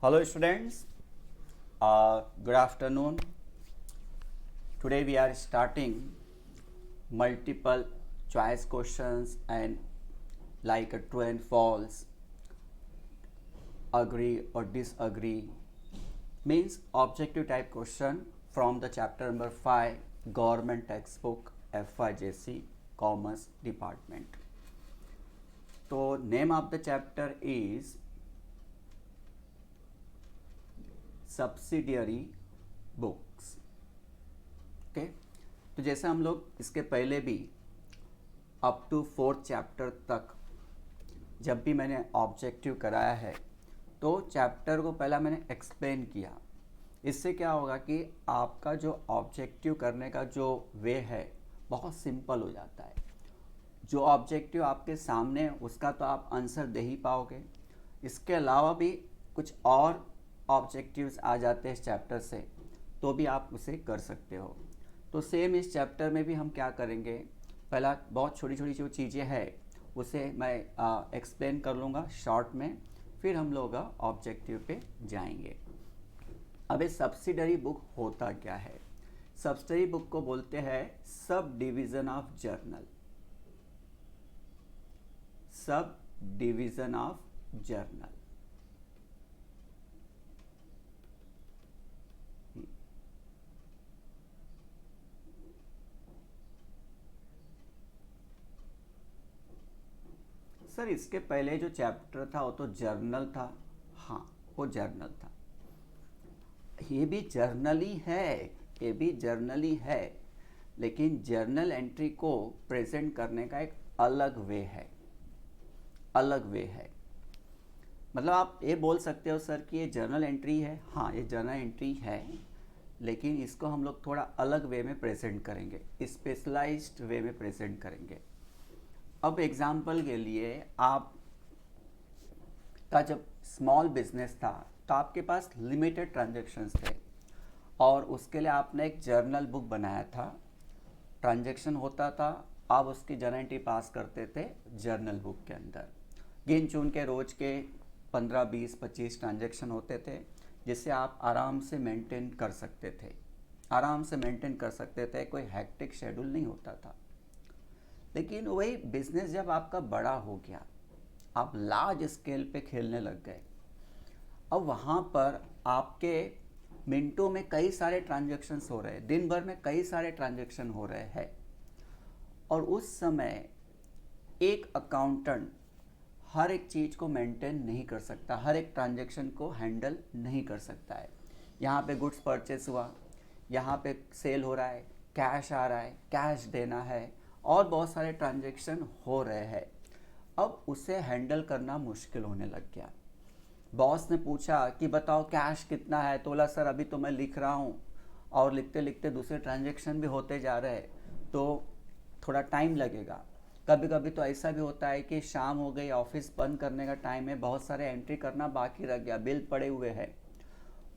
Hello students, good afternoon. Today we are starting multiple choice questions and like a true and false, agree or disagree, means objective type question from the chapter number 5 government textbook FYJC Commerce Department. So name of the chapter is subsidiary books. Okay, तो जैसे हम लोग इसके पहले भी up to 4th chapter तक जब भी मैंने ऑब्जेक्टिव कराया है तो चैप्टर को पहला मैंने एक्सप्लेन किया। इससे क्या होगा कि आपका जो ऑब्जेक्टिव करने का जो वे है बहुत सिंपल हो जाता है। जो ऑब्जेक्टिव आपके सामने उसका तो आप आंसर दे ही पाओगे, इसके अलावा भी कुछ और ऑब्जेक्टिव्स आ जाते हैं इस चैप्टर से तो भी आप उसे कर सकते हो। तो सेम इस चैप्टर में भी हम क्या करेंगे, पहला बहुत छोटी छोटी जो चीज़ें हैं उसे मैं एक्सप्लेन कर लूँगा शॉर्ट में, फिर हम लोग ऑब्जेक्टिव पे जाएंगे। अब ये सब्सिडरी बुक होता क्या है? सब्सिडरी बुक को बोलते हैं sub division of journal. Sub division of journal. Sir इसके पहले जो चैप्टर था वो तो जर्नल था। हाँ, वो जर्नल था। ये भी जर्नल ही है, ये भी जर्नल ही है, लेकिन जर्नल एंट्री को प्रेजेंट करने का एक अलग वे है, अलग वे है। मतलब आप ये बोल सकते हो सर कि ये जर्नल एंट्री है। हाँ, ये जर्नल एंट्री है, लेकिन इसको हम लोग थोड़ा अलग वे में प्रेजेंट करेंगे, स्पेशलाइज्ड वे में प्रेजेंट करेंगे। अब एग्जाम्पल के लिए आप का जब स्मॉल बिजनेस था तो आपके पास लिमिटेड ट्रांजैक्शंस थे और उसके लिए आपने एक जर्नल बुक बनाया था। ट्रांजैक्शन होता था, आप उसकी जर्नल एंट्री पास करते थे जर्नल बुक के अंदर। गिन चुन के रोज के 15, 20, 25 ट्रांजैक्शन होते थे जिससे आप आराम से मेंटेन कर सकते थे, आराम से मेंटेन कर सकते थे, कोई हैक्टिक शेड्यूल नहीं होता था। लेकिन वही बिजनेस जब आपका बड़ा हो गया, आप लार्ज स्केल पे खेलने लग गए, अब वहाँ पर आपके मिनटों में कई सारे ट्रांजैक्शंस हो रहे हैं, दिन भर में कई सारे ट्रांजैक्शन हो रहे हैं, और उस समय एक अकाउंटेंट हर एक चीज़ को मेंटेन नहीं कर सकता, हर एक ट्रांजैक्शन को हैंडल नहीं कर सकता है। यहाँ पे गुड्स परचेस हुआ, यहाँ पे सेल हो रहा है, कैश आ रहा है, कैश देना है, और बहुत सारे ट्रांजैक्शन हो रहे हैं। अब उसे हैंडल करना मुश्किल होने लग गया। बॉस ने पूछा कि बताओ कैश कितना है, तो बोला सर अभी तो मैं लिख रहा हूँ और लिखते लिखते दूसरे ट्रांजैक्शन भी होते जा रहे हैं तो थोड़ा टाइम लगेगा। कभी कभी तो ऐसा भी होता है कि शाम हो गई, ऑफिस बंद करने का टाइम है, बहुत सारे एंट्री करना बाकी रह गया, बिल पड़े हुए हैं,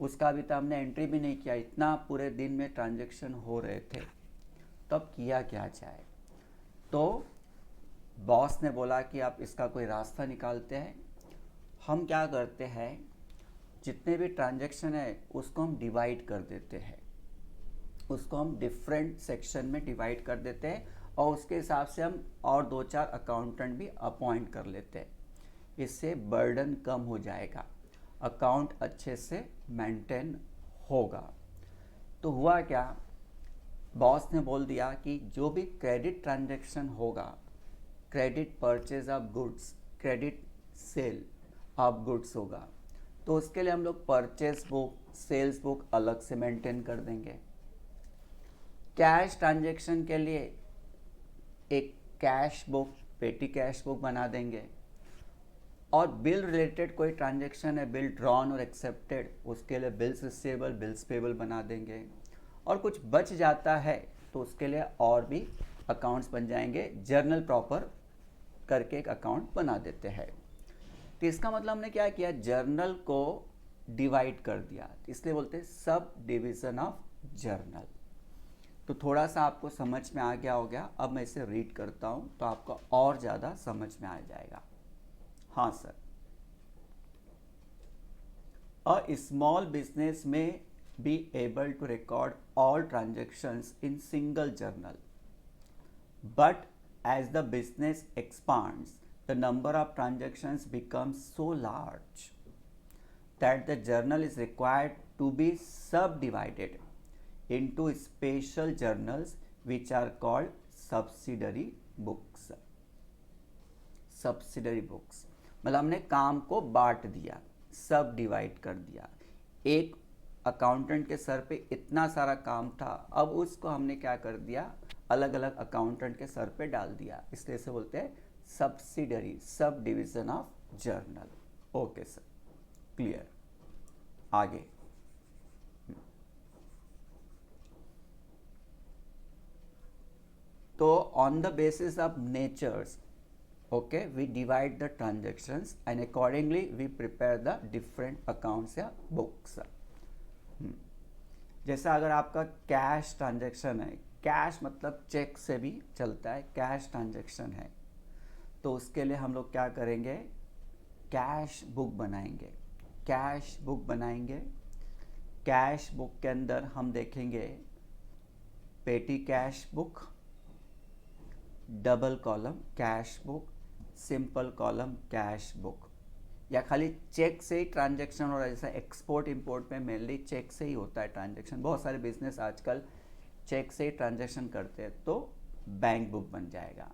उसका भी तो हमने एंट्री भी नहीं किया, इतना पूरे दिन में ट्रांजैक्शन हो रहे थे। तब किया क्या जाए? तो बॉस ने बोला कि आप इसका कोई रास्ता निकालते हैं। हम क्या करते हैं, जितने भी ट्रांजैक्शन है उसको हम डिवाइड कर देते हैं, उसको हम डिफरेंट सेक्शन में डिवाइड कर देते हैं और उसके हिसाब से हम और 2-4 अकाउंटेंट भी अपॉइंट कर लेते हैं। इससे बर्डन कम हो जाएगा, अकाउंट अच्छे से मेंटेन होगा। तो हुआ क्या, बॉस ने बोल दिया कि जो भी क्रेडिट ट्रांजैक्शन होगा, credit purchase of goods, credit sale of goods होगा, तो उसके लिए हम लोग परचेज बुक, सेल्स बुक अलग से मेंटेन कर देंगे। कैश ट्रांजैक्शन के लिए एक cash book, petty cash book बना देंगे, और बिल रिलेटेड कोई ट्रांजैक्शन है, बिल ड्रॉन और एक्सेप्टेड, उसके लिए बिल्स रिसीवेबल, बिल्स पेबल बना देंगे, और कुछ बच जाता है तो उसके लिए और भी अकाउंट्स बन जाएंगे, जर्नल प्रॉपर करके एक अकाउंट बना देते हैं। तो इसका मतलब हमने क्या किया, जर्नल को डिवाइड कर दिया, इसलिए बोलते हैं सब डिवीज़न ऑफ जर्नल। तो थोड़ा सा आपको समझ में आ गया हो गया। अब मैं इसे रीड करता हूँ तो आपको और ज़्यादा समझ में आ जाएगा। हाँ sir. A small business may be able to record all transactions in single journal. But as the business expands, the number of transactions becomes so large that the journal is required to be subdivided into special journals which are called subsidiary books. Subsidiary books मतलब हमने काम को बांट दिया, सब divide कर दिया। एक अकाउंटेंट के सर पे इतना सारा काम था, अब उसको हमने क्या कर दिया, अलग अलग अकाउंटेंट के सर पे डाल दिया, इसलिए से बोलते हैं subsidiary, subdivision of journal. Okay sir, clear. आगे तो on the basis of natures, okay, we divide the transactions and accordingly we prepare the different accounts या books। जैसा अगर आपका कैश ट्रांजैक्शन है, कैश मतलब चेक से भी चलता है, कैश ट्रांजैक्शन है, तो उसके लिए हम लोग क्या करेंगे, कैश बुक बनाएंगे। कैश बुक बनाएंगे, कैश बुक के अंदर हम देखेंगे पेटी cash book, double column cash book, simple column cash book, या खाली चेक से ही ट्रांजैक्शन हो रहा है। जैसा एक्सपोर्ट इंपोर्ट में मेनली चेक से ही होता है ट्रांजैक्शन, बहुत सारे बिजनेस आजकल चेक से ही ट्रांजैक्शन करते हैं, तो बैंक बुक बन जाएगा।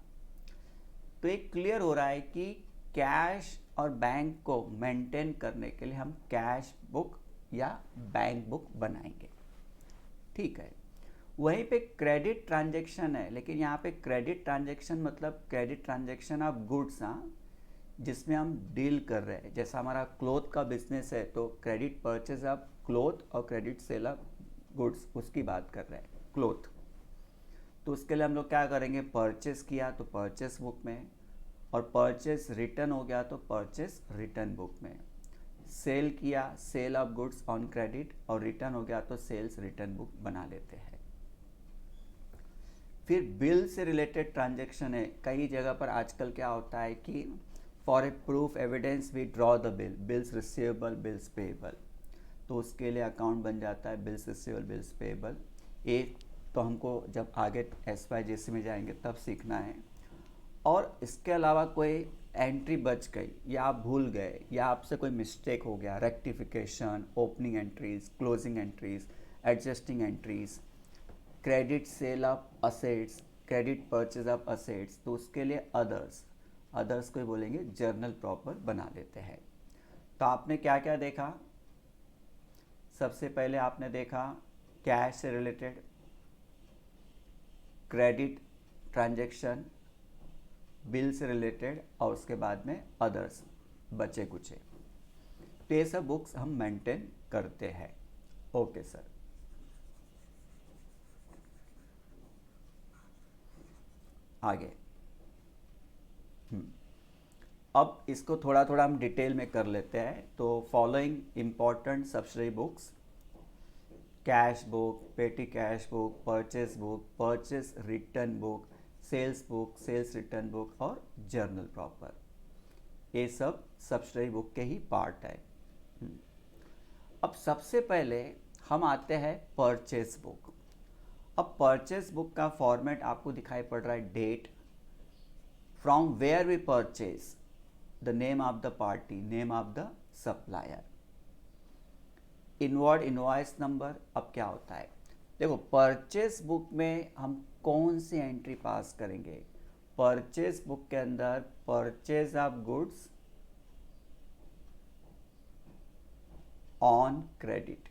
तो एक क्लियर हो रहा है कि कैश और बैंक को मेंटेन करने के लिए हम कैश बुक या बैंक बुक बनाएंगे, ठीक है। वहीं पे क्रेडिट ट्रांजैक्शन है, लेकिन यहाँ पे क्रेडिट ट्रांजैक्शन मतलब क्रेडिट ट्रांजैक्शन ऑफ गुड्स, हाँ, जिसमें हम डील कर रहे हैं। जैसा हमारा क्लोथ का बिजनेस है तो क्रेडिट परचेज ऑफ क्लोथ और क्रेडिट सेल ऑफ गुड्स, उसकी बात कर रहे हैं, क्लोथ। तो उसके लिए हम लोग क्या करेंगे, परचेस किया तो परचेस बुक में, और परचेस रिटर्न हो गया तो परचेस रिटर्न बुक में। सेल किया, sale of goods on credit, और रिटर्न हो गया तो सेल्स रिटर्न बुक बना लेते हैं। फिर बिल से रिलेटेड ट्रांजैक्शन है। कई जगह पर आजकल क्या होता है कि for a proof evidence we draw the bill, bills receivable, bills payable, तो उसके लिए अकाउंट बन जाता है बिल्स रिसीवेबल, बिल्स पेएबल। एक तो हमको जब आगे SYJC में जाएंगे तब सीखना है। और इसके अलावा कोई एंट्री बच गई या आप भूल गए या आपसे कोई मिस्टेक हो गया, rectification, opening entries, closing entries, adjusting entries, credit sale of assets, credit purchase of assets, तो उसके लिए अदर्स को बोलेंगे जर्नल प्रॉपर बना लेते हैं। तो आपने क्या क्या देखा, सबसे पहले आपने देखा कैश से रिलेटेड, क्रेडिट ट्रांजैक्शन, बिल से रिलेटेड, और उसके बाद में अदर्स बचे कुछ। तो ये सब बुक्स हम मेंटेन करते हैं। ओके सर, आगे अब इसको थोड़ा थोड़ा हम डिटेल में कर लेते हैं। तो following important subsidiary books, cash book, petty cash book, purchase book, purchase return book, sales book, sales return book, और जर्नल प्रॉपर, ये सब सब्सिडरी बुक के ही पार्ट है। अब सबसे पहले हम आते हैं परचेस बुक। अब परचेस बुक का फॉर्मेट आपको दिखाई पड़ रहा है, date, from where we purchase, the name of the party, name of the supplier, inward invoice number. अब क्या होता है, देखो परचेस बुक में हम कौन सी एंट्री पास करेंगे, परचेस बुक के अंदर purchase of goods on credit,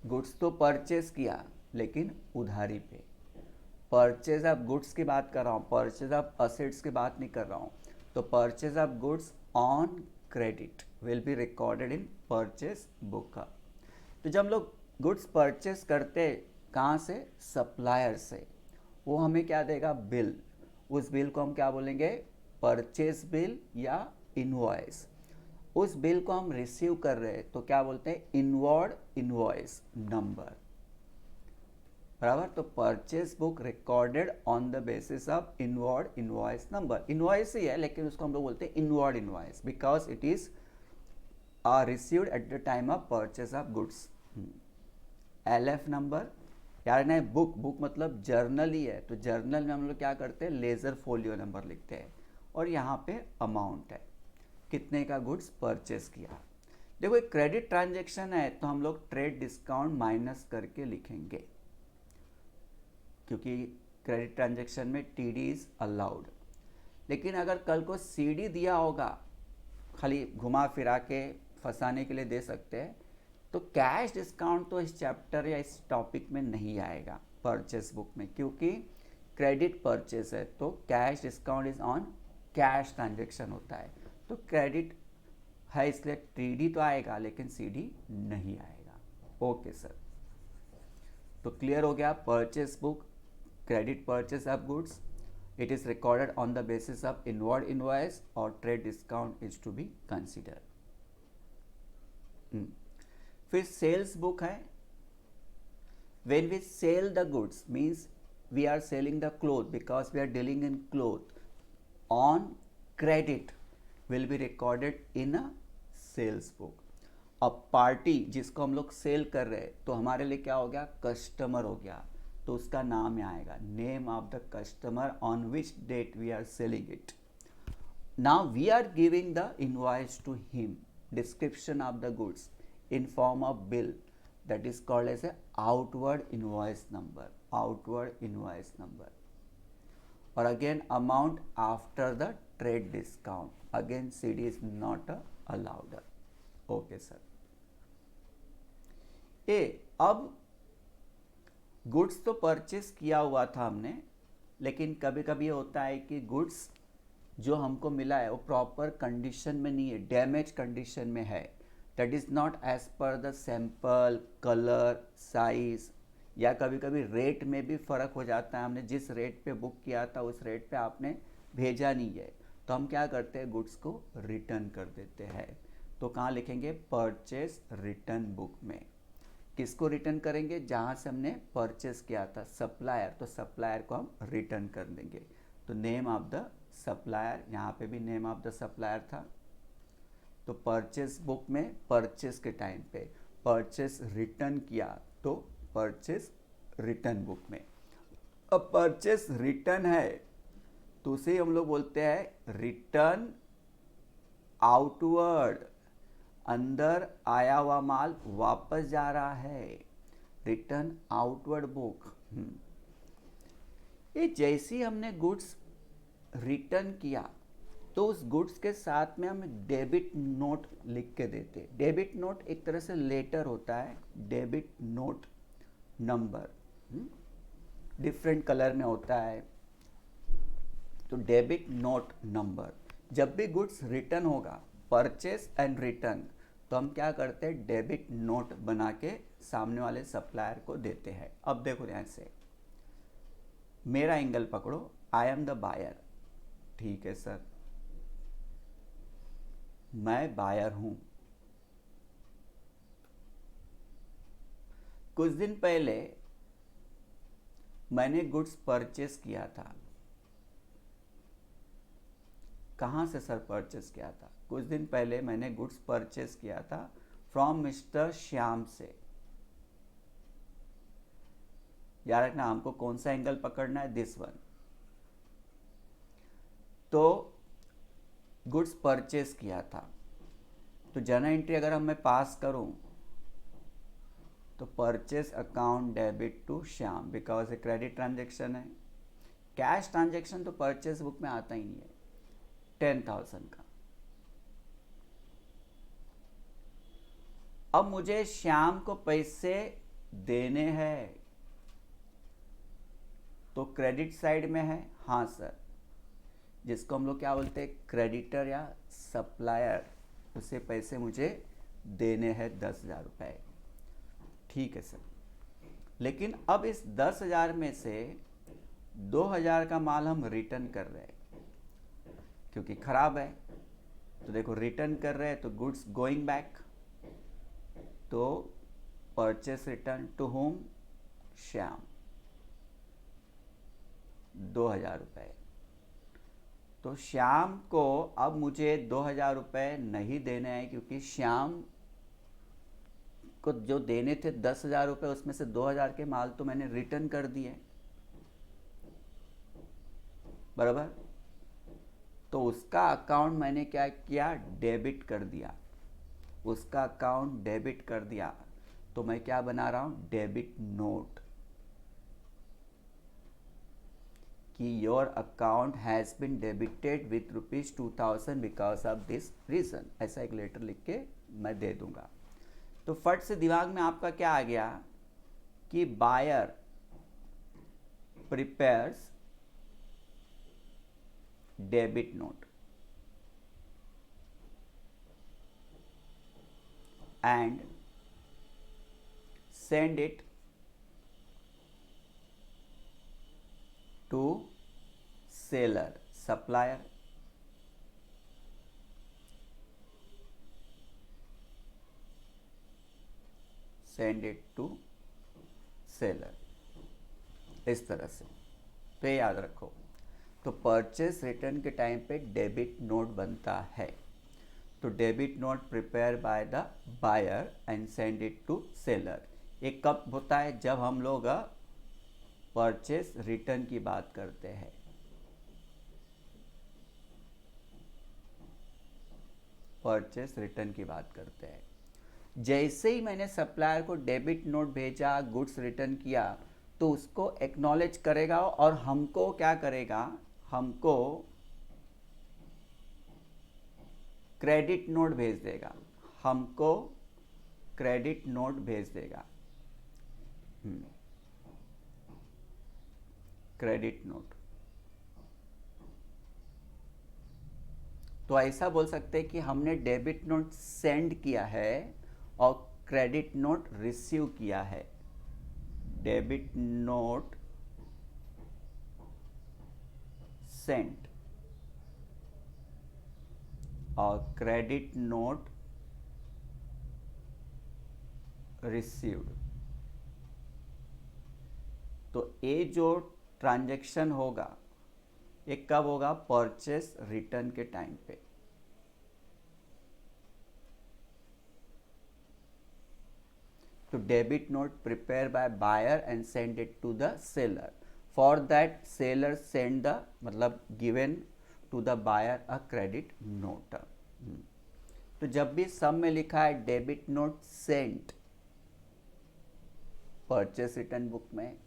goods तो परचेज किया लेकिन उधारी पे, परचेज ऑफ गुड्स की बात कर रहा हूँ, परचेज ऑफ असेट्स की बात नहीं कर रहा हूँ। तो purchase of goods on credit will be recorded in purchase book. तो जब हम लोग गुड्स परचेज करते कहाँ से, सप्लायर से, वो हमें क्या देगा, बिल। उस बिल को हम क्या बोलेंगे, परचेज बिल या इनवॉइस। उस बिल को हम रिसीव कर रहे हैं तो क्या बोलते हैं, इनवर्ड इनवॉइस नंबर, बराबर। तो purchase book recorded on the basis of inward invoice number, invoice ही है लेकिन उसको हम लोग बोलते हैं inward invoice, because it is are received at the time of purchase of goods. LF number, यार ना बुक मतलब जर्नल ही है, तो जर्नल में हम लोग क्या करते हैं, लेजर फोलियो नंबर लिखते हैं, और यहाँ पे अमाउंट है कितने का गुड्स परचेस किया। देखो एक क्रेडिट ट्रांजैक्शन है तो हम लोग ट्रेड डिस्काउंट माइनस करके लिखेंगे, क्योंकि क्रेडिट ट्रांजैक्शन में TD इज अलाउड। लेकिन अगर कल को CD दिया होगा, खाली घुमा फिरा के फंसाने के लिए दे सकते हैं, तो कैश डिस्काउंट तो इस चैप्टर या इस टॉपिक में नहीं आएगा परचेस बुक में, क्योंकि क्रेडिट परचेस है तो cash discount is on cash transaction होता है। तो क्रेडिट है इसलिए TD तो आएगा लेकिन CD नहीं आएगा। ओके सर, तो क्लियर हो गया। Purchase book, credit purchase of goods, it is recorded on the basis of inward invoice और trade discount is to be consider. फिर सेल्स बुक है। When we sell the goods means we are selling the cloth, because we are dealing in cloth on credit will be recorded in a sales book. अब party जिसको हम लोग cell कर रहे हैं तो हमारे लिए क्या हो गया, कस्टमर हो गया, तो उसका नाम यहाँ आएगा, name of the customer on which date we are selling it. Now we are giving the invoice to him, description of the goods in form of bill, that is called as a outward invoice number, outward invoice number. Or again amount after the trade discount, again CD is not allowed. Okay sir। अब goods तो purchase किया हुआ था हमने, लेकिन कभी कभी होता है कि गुड्स जो हमको मिला है वो प्रॉपर कंडीशन में नहीं है, डैमेज कंडीशन में है, that is not as per the sample, color, size, या कभी कभी रेट में भी फ़र्क हो जाता है, हमने जिस रेट पे बुक किया था उस रेट पे आपने भेजा नहीं है, तो हम क्या करते हैं, गुड्स को रिटर्न कर देते हैं। तो कहाँ लिखेंगे, परचेस रिटर्न बुक में। किसको रिटर्न करेंगे, जहाँ से हमने परचेस किया था, सप्लायर, तो सप्लायर को हम रिटर्न कर देंगे। तो नेम ऑफ द सप्लायर, यहाँ पे भी नेम ऑफ द सप्लायर था, तो परचेस बुक में परचेस के टाइम पे परचेस रिटर्न किया तो परचेस रिटर्न बुक में। अब परचेस रिटर्न है तो उसे हम लोग बोलते हैं रिटर्न आउटवर्ड, अंदर आया हुआ माल वापस जा रहा है, रिटर्न आउटवर्ड बुक। ये जैसे हमने गुड्स रिटर्न किया तो उस गुड्स के साथ में हम डेबिट नोट लिख के देते। डेबिट नोट एक तरह से लेटर होता है, debit note number different colour में होता है, तो डेबिट नोट नंबर। जब भी गुड्स रिटर्न होगा, परचेस एंड रिटर्न, तो हम क्या करते हैं, डेबिट नोट बना के सामने वाले सप्लायर को देते हैं। अब देखो ध्यान से, मेरा एंगल पकड़ो, आई एम द बायर, ठीक है सर, मैं बायर हूं। कुछ दिन पहले मैंने गुड्स परचेस किया था। कहां से सर परचेस किया था, कुछ दिन पहले मैंने गुड्स परचेस किया था फ्रॉम मिस्टर श्याम से। याद रखना हमको कौन सा एंगल पकड़ना है, दिस वन। तो गुड्स परचेस किया था, तो जर्नल एंट्री अगर मैं पास करूं तो purchase account debit to Shyam, because a credit transaction है। कैश ट्रांजैक्शन तो परचेस बुक में आता ही नहीं है, 10,000 का। अब मुझे श्याम को पैसे देने हैं, तो क्रेडिट साइड में है, हाँ सर, जिसको हम लोग क्या बोलते हैं, क्रेडिटर या सप्लायर, उसे पैसे मुझे देने हैं 10,000 रुपये, ठीक है सर। लेकिन अब इस 10,000 में से 2,000 का माल हम रिटर्न कर रहे हैं क्योंकि खराब है, तो देखो रिटर्न कर रहे हैं तो गुड्स गोइंग बैक, तो purchase return to whom, Shyam, 2,000 रुपये। तो श्याम को अब मुझे 2,000 रुपये नहीं देने हैं, क्योंकि श्याम को जो देने थे 10,000 रुपये, उसमें से 2,000 के माल तो मैंने रिटर्न कर दिए, बराबर। तो उसका अकाउंट मैंने क्या किया, डेबिट कर दिया, उसका अकाउंट डेबिट कर दिया। तो मैं क्या बना रहा हूं, डेबिट नोट, कि your account has been debited with ₹2,000 because of this reason, ऐसा एक लेटर लिख के मैं दे दूंगा। तो फट से दिमाग में आपका क्या आ गया कि buyer prepares debit note and send it to seller, supplier, send it to seller, इस तरह से। तो ये याद रखो। तो परचेस रिटर्न के टाइम पे डेबिट नोट बनता है। तो debit note prepare by the buyer and send it to seller. ये कब होता है, जब हम लोग परचेस रिटर्न की बात करते हैं। परचेस रिटर्न की बात करते हैं। जैसे ही मैंने सप्लायर को डेबिट नोट भेजा, गुड्स रिटर्न किया, तो उसको एक्नॉलेज करेगा और हमको क्या करेगा, हमको क्रेडिट नोट भेज देगा, हमको क्रेडिट नोट भेज देगा, क्रेडिट नोट। तो ऐसा बोल सकते हैं कि हमने डेबिट नोट सेंड किया है और क्रेडिट नोट रिसीव किया है। डेबिट नोट सेंट और क्रेडिट नोट रिसीव्ड। तो ये जो ट्रांजैक्शन होगा, ये कब होगा, परचेस रिटर्न के टाइम पे। तो debit note prepare by buyer and send it to the seller. For that seller send the, मतलब given to the buyer a credit note. तो जब भी सम में लिखा है debit note sent purchase return book में,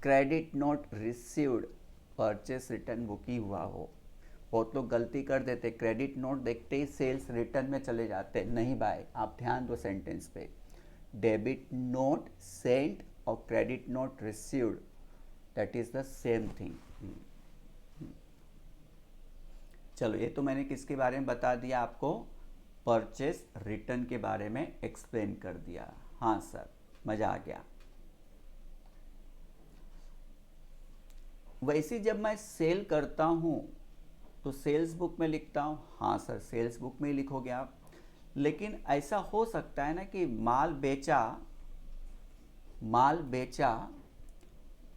credit note received purchase return book ही हुआ हो। बहुत लोग गलती कर देते, क्रेडिट नोट देखते ही सेल्स रिटर्न में चले जाते। नहीं भाई, आप ध्यान दो सेंटेंस पे। डेबिट नोट सेंट और credit note received, that is the same thing. चलो, ये तो मैंने किसके बारे में बता दिया आपको, परचेस रिटर्न के बारे में एक्सप्लेन कर दिया। हाँ सर, मजा आ गया। वैसे जब मैं सेल करता हूँ तो सेल्स बुक में लिखता हूँ। हाँ सर, सेल्स बुक में ही लिखोगे आप। लेकिन ऐसा हो सकता है ना कि माल बेचा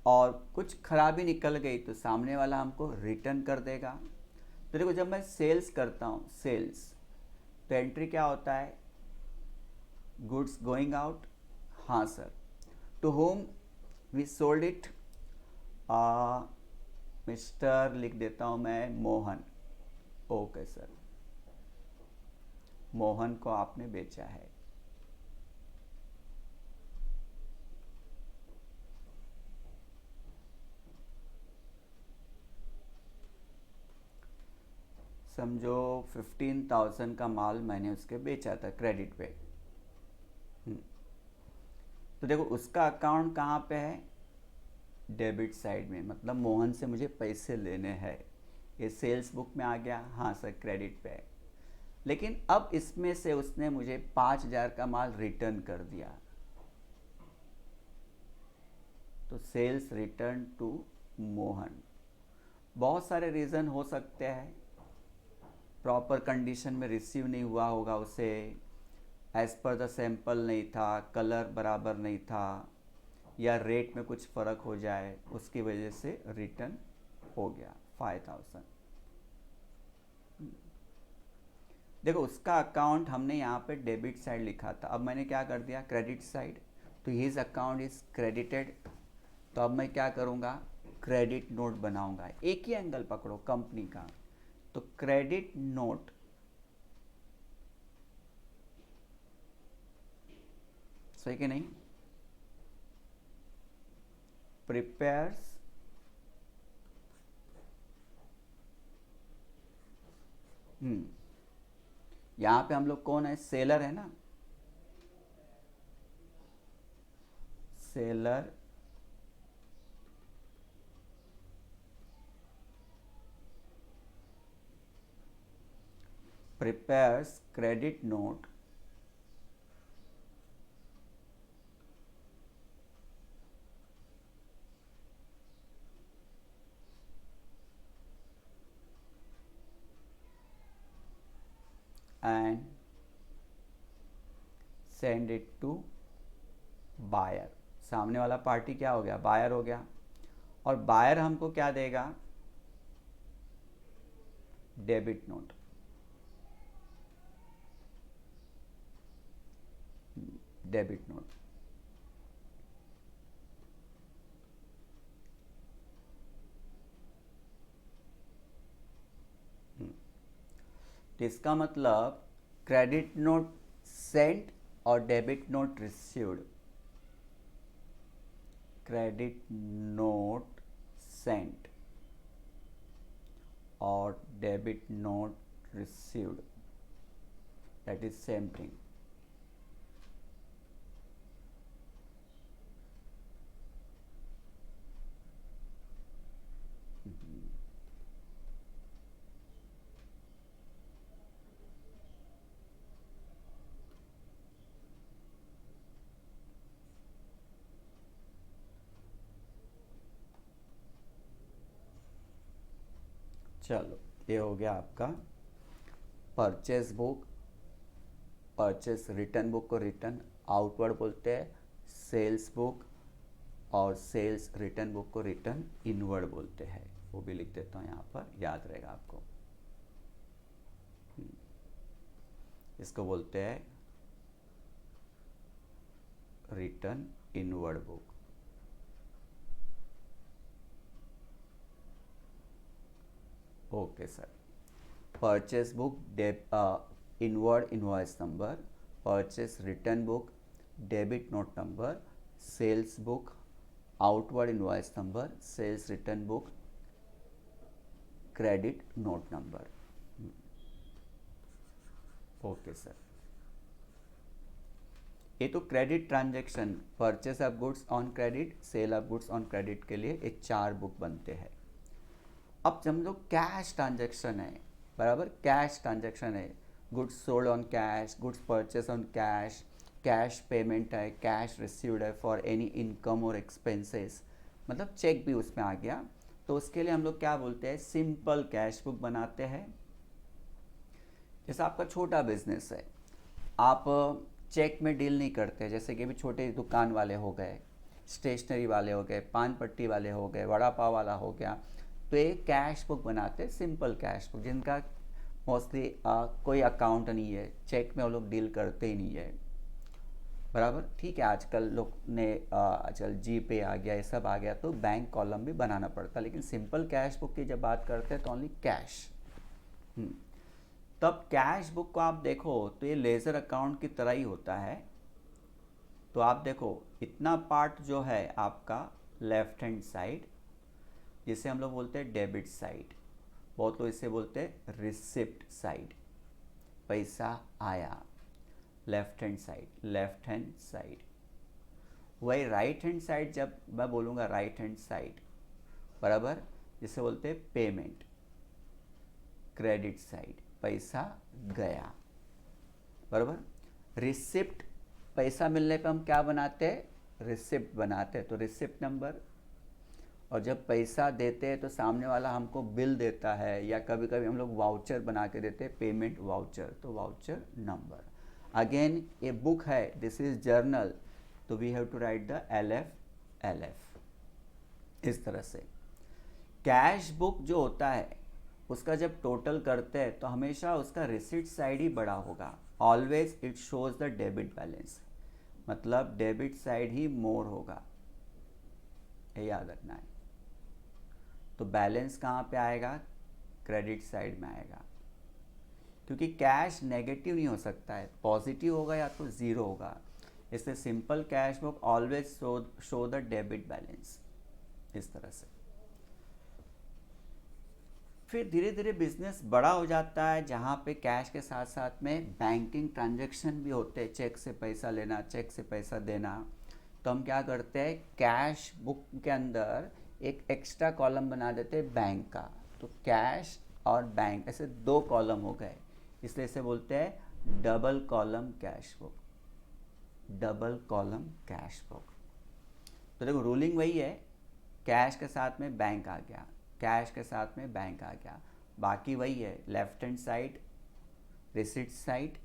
और कुछ खराबी निकल गई, तो सामने वाला हमको रिटर्न कर देगा। तो देखो, जब मैं सेल्स करता हूँ, सेल्स, तो एंट्री क्या होता है, गुड्स गोइंग आउट। हाँ sir. To whom we sold it, mister लिख देता हूँ मैं, मोहन। ओके सर, मोहन को आपने बेचा है। समझो 15,000 का माल मैंने उसके बेचा था क्रेडिट पे। तो देखो, उसका अकाउंट कहाँ पे है, डेबिट साइड में, मतलब मोहन से मुझे पैसे लेने हैं। ये सेल्स बुक में आ गया। हाँ सर, क्रेडिट पे है। लेकिन अब इसमें से उसने मुझे 5,000 का माल रिटर्न कर दिया। तो सेल्स रिटर्न टू मोहन। बहुत सारे रीज़न हो सकते हैं। प्रॉपर कंडीशन में रिसीव नहीं हुआ होगा उसे, एज पर द सैंपल नहीं था, कलर बराबर नहीं था, या रेट में कुछ फ़र्क हो जाए, उसकी वजह से रिटर्न हो गया 5,000। देखो उसका अकाउंट हमने यहाँ पे डेबिट साइड लिखा था, अब मैंने क्या कर दिया क्रेडिट साइड, तो हिज अकाउंट इज क्रेडिटेड। तो अब मैं क्या करूँगा, क्रेडिट नोट बनाऊंगा। एक ही एंगल पकड़ो कंपनी का, तो क्रेडिट नोट, सही कि नहीं, प्रिपेयर्स यहाँ पे हम लोग कौन है, सेलर है ना, seller prepares credit note and send it to buyer। सामने वाला पार्टी क्या हो गया, बायर हो गया, और बायर हमको क्या देगा, डेबिट नोट। डेबिट नोट, तो इसका मतलब क्रेडिट नोट सेंट और debit note received. Credit note sent और debit note received, that is same thing. चलो ये हो गया आपका purchase book. Purchase return book को रिटर्न आउटवर्ड बोलते हैं, सेल्स बुक और सेल्स रिटर्न बुक को रिटर्न इनवर्ड बोलते हैं। वो भी लिख देता हूँ यहाँ पर, याद रहेगा आपको। इसको बोलते हैं return inward book. Okay sir. Purchase book inward invoice number, purchase return book debit note number, sales book outward invoice number, sales return book credit note number. Okay sir. ये तो credit transaction, purchase of goods on credit, sale of goods on credit के लिए ये 4 book बनते हैं। अब जब हम लोग कैश ट्रांजैक्शन है, बराबर, कैश ट्रांजैक्शन है, goods sold on cash, goods purchase on cash, cash payment है, कैश रिसीव्ड है फॉर एनी इनकम और एक्सपेंसेस, मतलब चेक भी उसमें आ गया। तो उसके लिए हम लोग क्या बोलते हैं, सिंपल कैश बुक बनाते हैं। जैसे आपका छोटा बिजनेस है, आप चेक में डील नहीं करते, जैसे कि भी छोटे दुकान वाले हो गए, स्टेशनरी वाले हो गए, पान पट्टी वाले हो गए, वड़ा पाव वाला हो गया, तो ये कैश बुक बनाते हैं, सिंपल कैश बुक, जिनका मोस्टली कोई अकाउंट नहीं है, चेक में वो लोग डील करते ही नहीं है, बराबर। ठीक है, आजकल लोग ने आजकल जी पे आ गया, ये सब आ गया, तो बैंक कॉलम भी बनाना पड़ता, लेकिन सिंपल कैश बुक की जब बात करते हैं तो ओनली कैश। तब कैश बुक को आप देखो तो ये लेज़र अकाउंट की तरह ही होता है। तो आप देखो इतना पार्ट जो है आपका लेफ्ट हैंड साइड, जिसे हम लोग बोलते हैं डेबिट साइड, बहुत लोग इसे बोलते हैं रिसिप्ट साइड, पैसा आया, left hand side, left hand side. वही राइट हैंड साइड, जब मैं बोलूँगा राइट हैंड साइड, बराबर, जिसे बोलते हैं पेमेंट, क्रेडिट साइड, पैसा गया, बराबर। रिसिप्ट, पैसा मिलने पे हम क्या बनाते हैं, रिसिप्ट बनाते हैं, तो रिसिप्ट नंबर। और जब पैसा देते हैं तो सामने वाला हमको बिल देता है, या कभी कभी हम लोग वाउचर बना के देते हैं, पेमेंट वाउचर, तो वाउचर नंबर। अगेन ये बुक है, दिस इज जर्नल, तो we have to write the LF। इस तरह से कैश बुक जो होता है उसका जब टोटल करते हैं तो हमेशा उसका रिसिट साइड ही बड़ा होगा, always it shows the debit balance, मतलब डेबिट साइड ही मोर होगा, ये याद रखना है। तो बैलेंस कहाँ पे आएगा, क्रेडिट साइड में आएगा, क्योंकि कैश नेगेटिव नहीं हो सकता है, पॉजिटिव होगा या तो ज़ीरो होगा, इसलिए simple cash book always show the debit balance, इस तरह से। फिर धीरे धीरे बिजनेस बड़ा हो जाता है जहाँ पे कैश के साथ साथ में बैंकिंग ट्रांजैक्शन भी होते हैं, चेक से पैसा लेना, चेक से पैसा देना। तो हम क्या करते हैं, कैश बुक के अंदर एक एक्स्ट्रा कॉलम बना देते हैं बैंक का, तो कैश और बैंक ऐसे दो कॉलम हो गए, इसलिए इसे बोलते हैं double column cash book, double column cash book. तो देखो रूलिंग वही है, कैश के साथ में बैंक आ गया, कैश के साथ में बैंक आ गया, बाकी वही है, left hand side receipt side,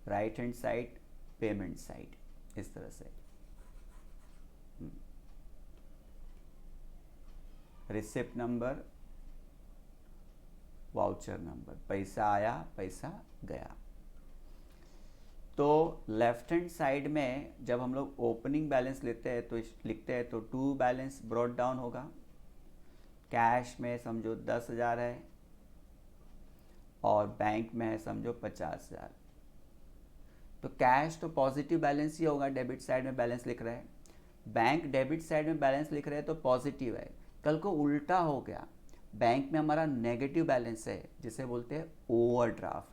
right hand side payment side, इस तरह से। रिसिप्ट नंबर, वाउचर नंबर, पैसा आया पैसा गया। तो लेफ्ट हैंड साइड में जब हम लोग ओपनिंग बैलेंस लेते हैं तो लिखते हैं तो टू बैलेंस ब्रॉट डाउन होगा, कैश में समझो 10,000 है और बैंक में है समझो 50,000। तो कैश तो पॉजिटिव बैलेंस ही होगा, डेबिट साइड में बैलेंस लिख रहे हैं, बैंक डेबिट साइड में बैलेंस लिख रहे हैं तो पॉजिटिव है। कल को उल्टा हो गया, बैंक में हमारा नेगेटिव बैलेंस है जिसे बोलते हैं ओवरड्राफ्ट,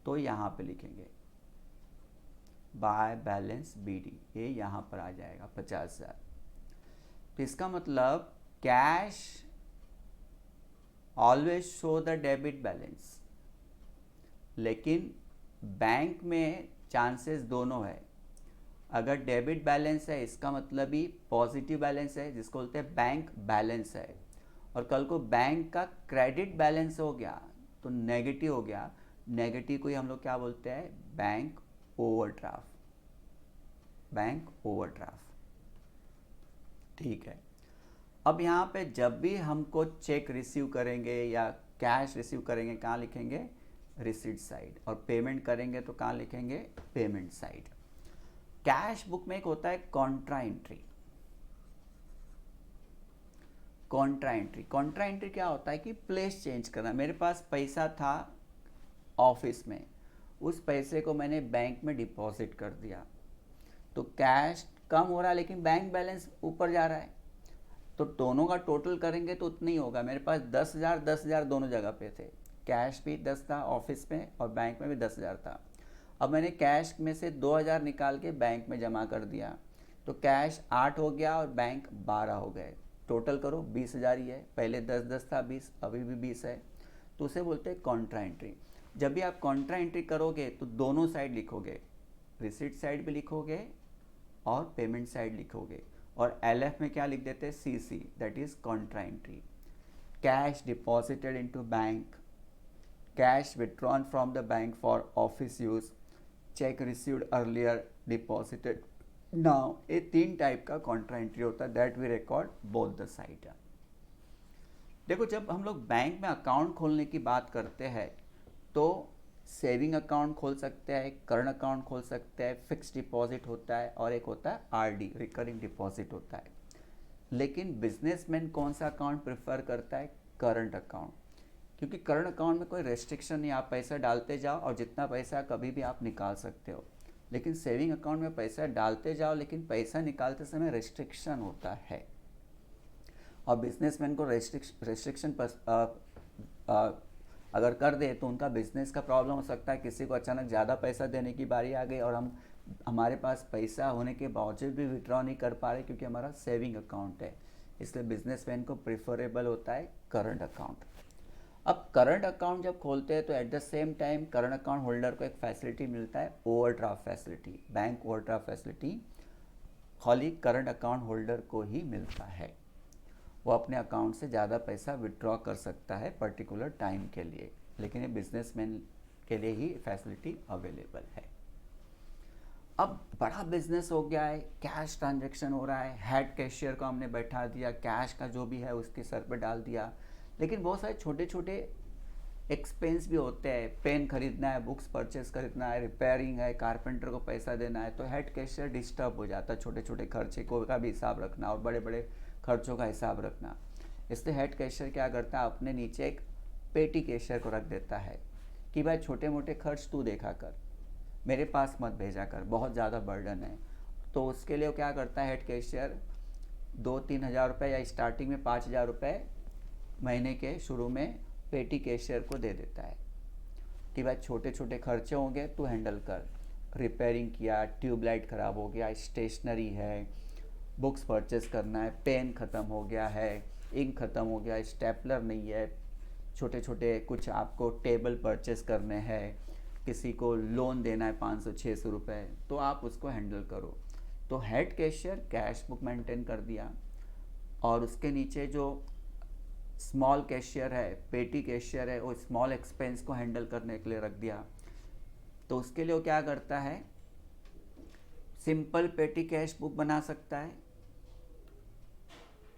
तो यहाँ पे लिखेंगे बाय बैलेंस BD, ये यहाँ पर आ जाएगा 50,000। तो इसका मतलब cash always show the debit balance, लेकिन बैंक में चांसेस दोनों है। अगर डेबिट बैलेंस है इसका मतलब ही पॉजिटिव बैलेंस है जिसको बोलते हैं बैंक बैलेंस है, और कल को बैंक का क्रेडिट बैलेंस हो गया तो नेगेटिव हो गया, नेगेटिव को ही हम लोग क्या बोलते हैं, बैंक ओवरड्राफ्ट, बैंक ओवरड्राफ्ट। ठीक है, अब यहाँ पे जब भी हमको चेक रिसीव करेंगे या कैश रिसीव करेंगे कहाँ लिखेंगे, रिसीट साइड, और पेमेंट करेंगे तो कहाँ लिखेंगे, पेमेंट साइड। कैश बुक में एक होता है Contra entry. Contra entry, Contra entry क्या होता है कि प्लेस चेंज करना। मेरे पास पैसा था ऑफिस में, उस पैसे को मैंने बैंक में डिपॉजिट कर दिया, तो कैश कम हो रहा है लेकिन बैंक बैलेंस ऊपर जा रहा है, तो दोनों का टोटल करेंगे तो उतना ही होगा। मेरे पास 10,000 10,000 दोनों जगह पे थे, कैश भी 10 था ऑफिस में और बैंक में भी 10,000 था। अब मैंने कैश में से 2,000 निकाल के बैंक में जमा कर दिया, तो कैश 8 हो गया और बैंक 12 हो गए, टोटल करो 20,000 ही है, पहले 10 था 20, अभी भी 20 है, तो उसे बोलते हैं कॉन्ट्रा एंट्री। जब भी आप कॉन्ट्रा एंट्री करोगे तो दोनों साइड लिखोगे, रिसीट साइड भी लिखोगे और पेमेंट साइड लिखोगे, और LF में क्या लिख देते हैं, CC, that is contra entry. Cash deposited into bank, cash withdrawn from the bank for office use, cheque received earlier deposited now, ये 3 टाइप का कॉन्ट्रा एंट्री होता है, that we record both the side. देखो जब हम लोग bank में account खोलने की बात करते हैं तो सेविंग अकाउंट खोल सकते हैं, करंट अकाउंट खोल सकते हैं, फिक्स डिपॉजिट होता है, और एक होता है RD, रिकरिंग डिपॉजिट होता है। लेकिन बिजनेसमैन कौन सा अकाउंट प्रेफर करता है, करंट अकाउंट, क्योंकि करंट अकाउंट में कोई रेस्ट्रिक्शन नहीं, आप पैसा डालते जाओ और जितना पैसा कभी भी आप निकाल सकते हो। लेकिन सेविंग अकाउंट में पैसा डालते जाओ लेकिन पैसा निकालते समय रेस्ट्रिक्शन होता है, और बिजनेसमैन को रेस्ट्रिक्शन अगर कर दे तो उनका बिजनेस का प्रॉब्लम हो सकता है। किसी को अचानक ज़्यादा पैसा देने की बारी आ गई और हमारे पास पैसा होने के बावजूद भी विड्रॉ नहीं कर पा रहे क्योंकि हमारा सेविंग अकाउंट है, इसलिए बिजनेसमैन को प्रेफरेबल होता है करंट अकाउंट। अब करंट अकाउंट जब खोलते हैं तो at the same time current account holder को एक फैसिलिटी मिलता है, overdraft facility. Bank overdraft facility खाली करंट अकाउंट होल्डर को ही मिलता है, वो अपने अकाउंट से ज़्यादा पैसा विड्रॉ कर सकता है पर्टिकुलर टाइम के लिए, लेकिन ये बिजनेसमैन के लिए ही फैसिलिटी अवेलेबल है। अब बड़ा बिजनेस हो गया है, कैश ट्रांजैक्शन हो रहा है, हेड कैशियर को हमने बैठा दिया, कैश का जो भी है उसके सर पे डाल दिया, लेकिन बहुत सारे छोटे छोटे एक्सपेंस भी होते हैं, पेन खरीदना है, बुक्स परचेस करना है, रिपेयरिंग है, कारपेंटर को पैसा देना है, तो हेड कैशियर डिस्टर्ब हो जाता है, छोटे छोटे खर्चे को का भी हिसाब रखना और बड़े बड़े खर्चों का हिसाब रखना। इसलिए हेड कैशियर क्या करता है, अपने नीचे एक पेटी कैशियर को रख देता है कि भाई छोटे मोटे खर्च तू देखा कर, मेरे पास मत भेजा कर, बहुत ज़्यादा बर्डन है। तो उसके लिए वो क्या करता है, हेड कैशियर 2-3 हज़ार रुपये या स्टार्टिंग में 5 हज़ार रुपये महीने के शुरू में पेटी कैशियर को दे देता है कि भाई छोटे छोटे खर्चे होंगे तू हैंडल कर। रिपेयरिंग किया, ट्यूबलाइट ख़राब हो गया, स्टेशनरी है, बुक्स परचेस करना है, पेन ख़त्म हो गया है, इंक ख़त्म हो गया, स्टेपलर नहीं है, छोटे छोटे कुछ आपको टेबल परचेस करने हैं, किसी को लोन देना है 500-600 रुपये, तो आप उसको हैंडल करो। तो head cashier cash book maintain कर दिया, और उसके नीचे जो स्मॉल कैशियर है, पेटी कैशियर है, वो स्मॉल एक्सपेंस को हैंडल करने के लिए रख दिया। तो उसके लिए वो क्या करता है, सिंपल पेटी कैश बुक बना सकता है।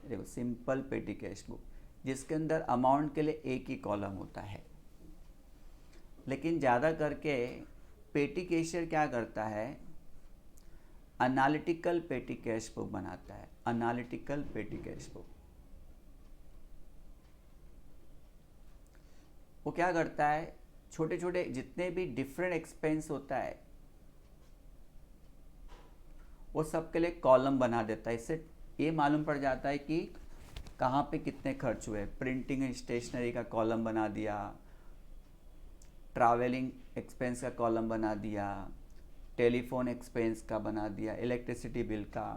देखो सिंपल पेटी कैश बुक जिसके अंदर अमाउंट के लिए एक ही कॉलम होता है। लेकिन ज़्यादा करके पेटी कैशियर क्या करता है, एनालिटिकल पेटी कैश बुक बनाता है। एनालिटिकल पेटी कैश बुक वो क्या करता है, छोटे छोटे जितने भी डिफरेंट एक्सपेंस होता है वो सब के लिए कॉलम बना देता है। इससे ये मालूम पड़ जाता है कि कहाँ पे कितने खर्च हुए। प्रिंटिंग एंड स्टेशनरी का कॉलम बना दिया, ट्रैवलिंग एक्सपेंस का कॉलम बना दिया, टेलीफोन एक्सपेंस का बना दिया, इलेक्ट्रिसिटी बिल का,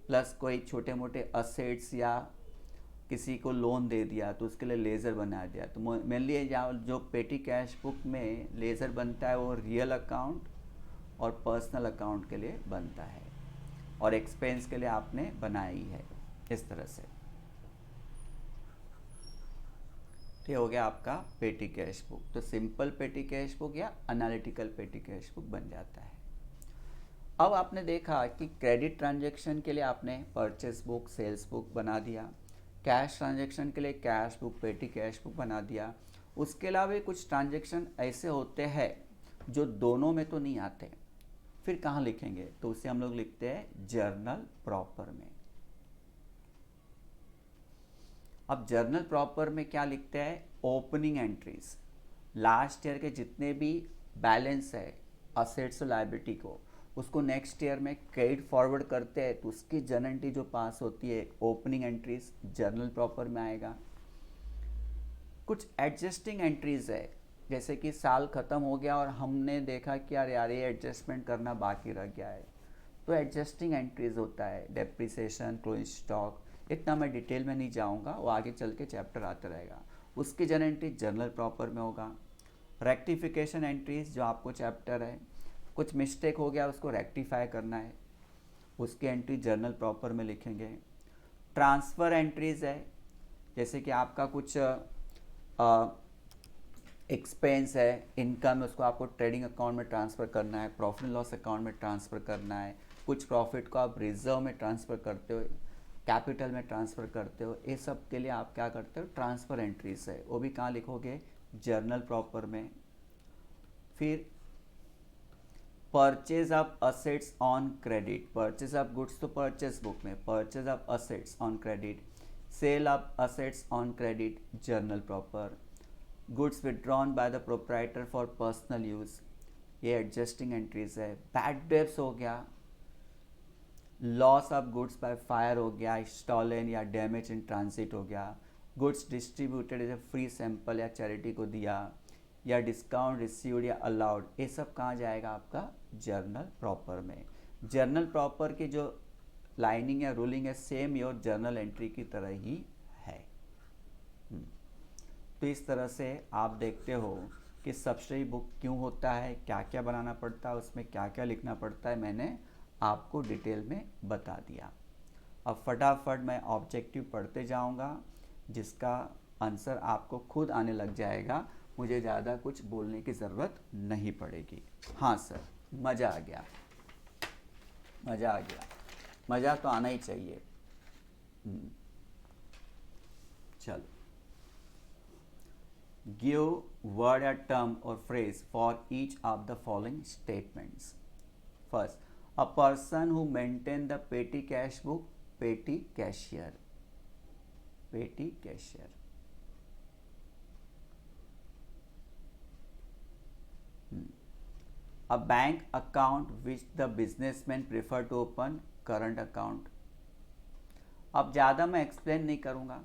प्लस कोई छोटे मोटे असेट्स या किसी को लोन दे दिया तो उसके लिए लेज़र बना दिया। तो मेनली जो पेटी कैश बुक में लेज़र बनता है वो रियल अकाउंट और पर्सनल अकाउंट के लिए बनता है, और एक्सपेंस के लिए आपने बनाई है इस तरह से। ये हो गया आपका पेटी कैश बुक। तो सिंपल पेटी कैश बुक या एनालिटिकल पेटी कैश बुक बन जाता है। अब आपने देखा कि क्रेडिट ट्रांजैक्शन के लिए आपने परचेस बुक, सेल्स बुक बना दिया, कैश ट्रांजैक्शन के लिए cash book, petty cash book बना दिया। उसके अलावा कुछ ट्रांजैक्शन ऐसे होते हैं जो दोनों में तो नहीं आते, फिर कहाँ लिखेंगे, तो उसे हम लोग लिखते हैं जर्नल प्रॉपर में। अब जर्नल प्रॉपर में क्या लिखते हैं, ओपनिंग एंट्रीज, लास्ट ईयर के जितने भी बैलेंस है असेट्स और लायबिलिटी को, उसको नेक्स्ट ईयर में क्रेडिट फॉरवर्ड करते हैं तो उसकी जर्नल एंट्री जो पास होती है ओपनिंग एंट्रीज जर्नल प्रॉपर में आएगा। कुछ एडजस्टिंग एंट्रीज है, जैसे कि साल ख़त्म हो गया और हमने देखा कि यार ये एडजस्टमेंट करना बाकी रह गया है, तो एडजस्टिंग एंट्रीज होता है, डेप्रिसिएशन, क्लोजिंग स्टॉक, इतना मैं डिटेल में नहीं जाऊंगा, वो आगे चल के चैप्टर आता रहेगा। उसकी जर्नल एंट्री जर्नल प्रॉपर में होगा। रेक्टिफिकेशन एंट्रीज जो आपको चैप्टर है, कुछ मिस्टेक हो गया उसको रेक्टिफाई करना है, उसकी एंट्री जर्नल प्रॉपर में लिखेंगे। ट्रांसफ़र एंट्रीज है, जैसे कि आपका कुछ एक्सपेंस है, इनकम, उसको आपको ट्रेडिंग अकाउंट में ट्रांसफ़र करना है, प्रॉफिट एंड लॉस अकाउंट में ट्रांसफ़र करना है, कुछ प्रॉफिट को आप रिजर्व में ट्रांसफ़र करते हो, कैपिटल में ट्रांसफ़र करते हो, ये सब के लिए आप क्या करते हो, ट्रांसफ़र एंट्रीज है, वो भी कहाँ लिखोगे, जर्नल प्रॉपर में। फिर purchase of assets on credit, purchase of goods तो परचेज बुक में, purchase of assets on credit, sale of assets on credit journal proper, goods withdrawn by the proprietor for personal use, ये adjusting entries है। Bad debts हो गया, loss of goods by fire हो गया, stolen या damage in transit हो गया, goods distributed as a free sample या चैरिटी को दिया, या डिस्काउंट रिसीव्ड या अलाउड, ये सब कहाँ जाएगा आपका जर्नल प्रॉपर में। जर्नल प्रॉपर की जो लाइनिंग या रूलिंग है सेम योर जर्नल एंट्री की तरह ही है। तो इस तरह से आप देखते हो कि सब्सिडरी बुक क्यों होता है, क्या क्या बनाना पड़ता है, उसमें क्या क्या लिखना पड़ता है, मैंने आपको डिटेल में बता दिया। अब फटाफट मैं ऑब्जेक्टिव पढ़ते जाऊंगा जिसका आंसर आपको खुद आने लग जाएगा, मुझे ज़्यादा कुछ बोलने की ज़रूरत नहीं पड़ेगी। हाँ सर, मज़ा आ गया, मज़ा आ गया, मज़ा तो आना ही चाहिए। चलो Give word or term or phrase for each of the following statements. First, a person who maintain the petty cash book, petty cashier. Petty cashier. A bank account which the businessman prefer to open, current account. अब ज़्यादा मैं explain नहीं करूँगा.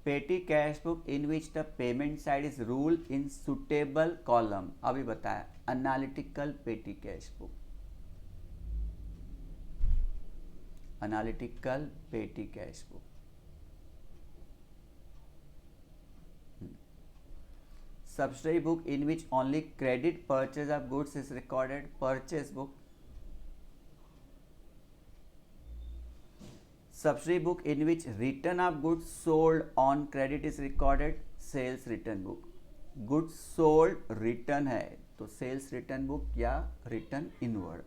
पेटी cash book in which the payment side is rule in suitable column. अभी बताया analytical पेटी cash book. Analytical पेटी cash book. Subsidiary book in which only credit purchase of goods is recorded, purchase book. Subsidiary book in which return of goods sold on credit is recorded, sales return book. Goods sold return है तो sales return book या return inward.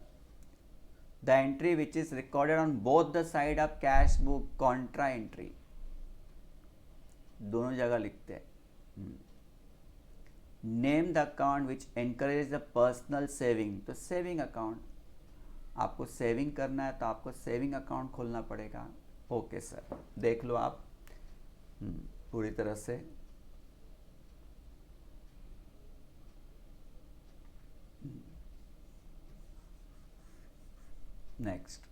The entry which is recorded on both the side of cash book, contra entry. दोनों जगह लिखते हैं. Name the account which encourage the personal saving. तो saving account, आपको saving करना है तो आपको सेविंग अकाउंट खोलना पड़ेगा. ओके सर, देख लो आप पूरी तरह से. Next,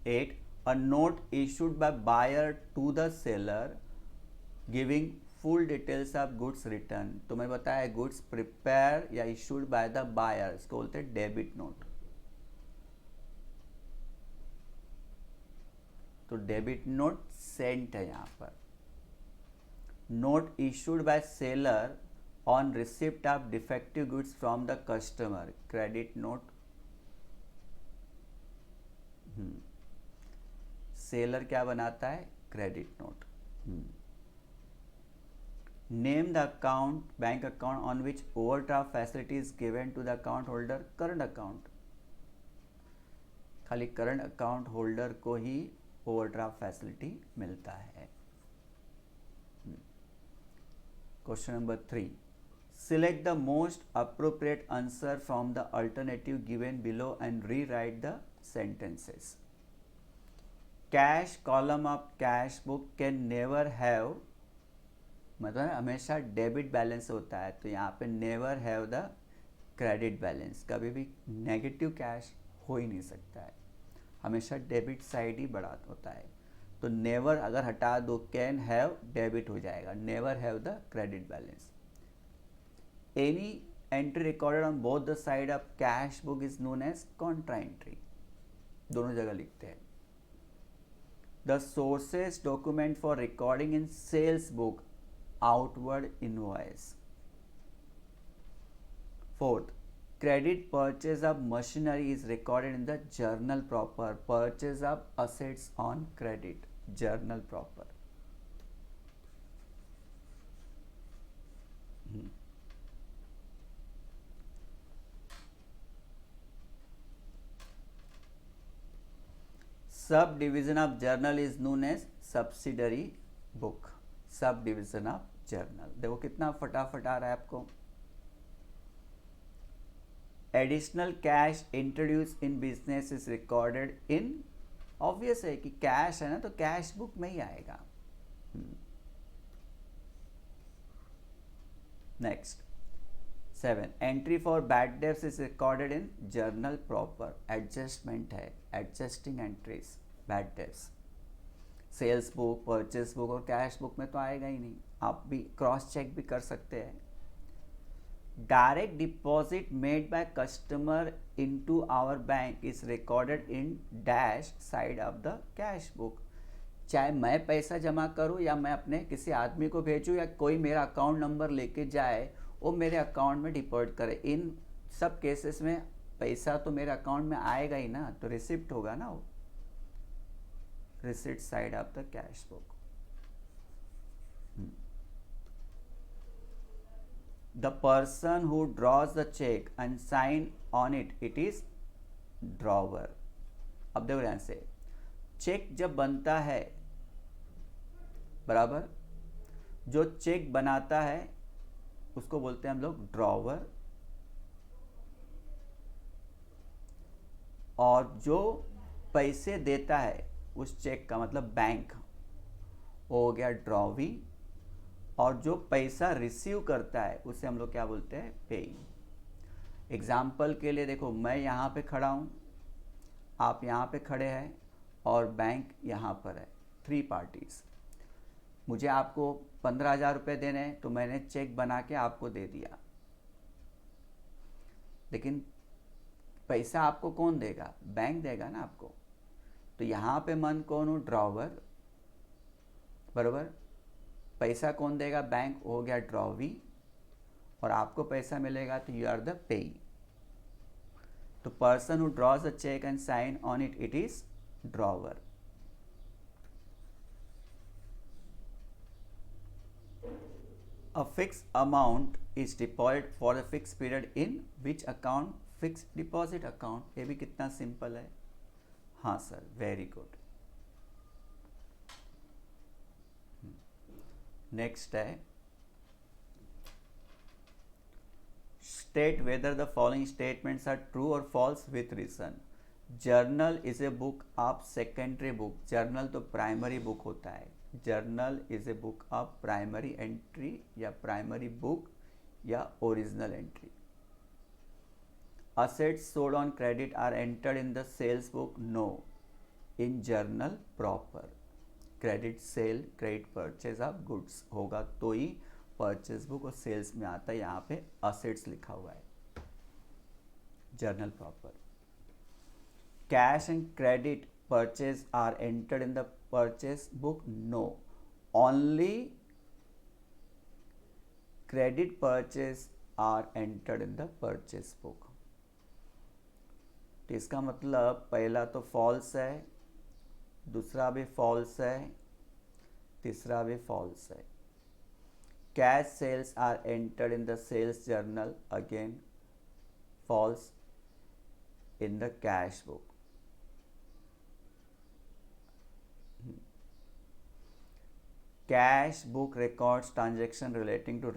eight, a note issued by buyer to the seller giving full details of goods return. तो मैं बताया गुड्स प्रिपेयर या इशूड बाय द बायर, इसको बोलते हैं डेबिट नोट. तो डेबिट नोट सेंट है यहाँ पर. Note issued by seller on receipt of defective goods from the customer, credit note. सेलर क्या बनाता है? Credit note. Name the account, bank account on which overdraft facility is given to the account holder, current account. खाली current account holder को ही overdraft facility मिलता है. Question number 3, select the most appropriate answer from the alternative given below and rewrite the sentences. Cash column of cash book can never have, मतलब हमेशा debit balance होता है, तो यहाँ पे never have the credit balance. कभी भी negative cash हो ही नहीं सकता है, हमेशा डेबिट साइड ही बड़ा होता है. तो नेवर अगर हटा दो, कैन हैव डेबिट हो जाएगा, never have the credit balance. Any entry recorded on both the side of cash book is known as contra entry. दोनों जगह लिखते हैं. The sources document for recording in sales book, outward invoice. Fourth, credit purchase of machinery is recorded in the journal proper. Purchase of assets on credit, journal proper. Subdivision of journal is known as subsidiary book. Subdivision of journal. देखो कितना फटाफट आ रहा है आपको. Additional cash introduce in business is recorded in, obvious है कि cash है ना, तो कैश बुक में ही आएगा. Next 7, entry for bad debts is recorded in journal proper. Adjustment है, adjusting entries, bad debts. Sales book, purchase book और कैश बुक में तो आएगा ही नहीं. आप भी क्रॉस चेक भी कर सकते हैं. Direct deposit made by customer into our bank is recorded in dash side of the cash book. चाहे मैं पैसा जमा करूं या मैं अपने किसी आदमी को भेजूं या कोई मेरा अकाउंट नंबर लेके जाए, वो मेरे अकाउंट में डिपॉजिट करे, इन सब केसेस में पैसा तो मेरे अकाउंट में आएगा ही ना, तो रिसिप्ट होगा ना वो. Receipt side of the cash book. The person who draws the cheque and sign on it, it is drawer. अब देखो ध्यान से, चेक जब बनता है, बराबर, जो चेक बनाता है उसको बोलते हैं हम लोग ड्रॉवर, और जो पैसे देता है उस चेक का मतलब बैंक हो गया ड्रॉवी, और जो पैसा रिसीव करता है उसे हम लोग क्या बोलते हैं, पेइंग। एग्जाम्पल के लिए देखो, मैं यहाँ पे खड़ा हूँ, आप यहाँ पे खड़े हैं, और बैंक यहाँ पर है, 3 पार्टीज। मुझे आपको 15,000 रुपये देने हैं, तो मैंने चेक बना के आपको दे दिया, लेकिन पैसा आपको कौन देगा, बैंक देगा ना आपको। तो यहाँ पे मन कौन हो, ड्रॉवर, बराबर, पैसा कौन देगा, बैंक, हो गया ड्रॉवी, और आपको पैसा मिलेगा तो यू आर द पेई। तो person who draws the cheque and sign on it, it is drawer. A fixed amount is deposited for a fixed period in which account, fixed deposit account। ये भी कितना simple है, हाँ sir, very good. Next है, state whether the following statements are true or false with reason। Journal is a book of secondary book, journal तो primary book होता है, journal is a book of primary entry या primary book या original entry. assets sold on credit are entered in the sales book, no, in journal proper। Credit sale, credit purchase of goods होगा तो ही purchase book और sales में आता है, यहाँ पे असेट्स लिखा हुआ है, journal proper. Cash and credit purchase are entered in the purchase book, no, only credit purchase are entered in the purchase book. तो इसका मतलब पहला तो फॉल्स है, दूसरा भी फॉल्स है, तीसरा भी फॉल्स है। Cash sales are entered in the sales journal, again false in the cash book. Cash book records transaction relating to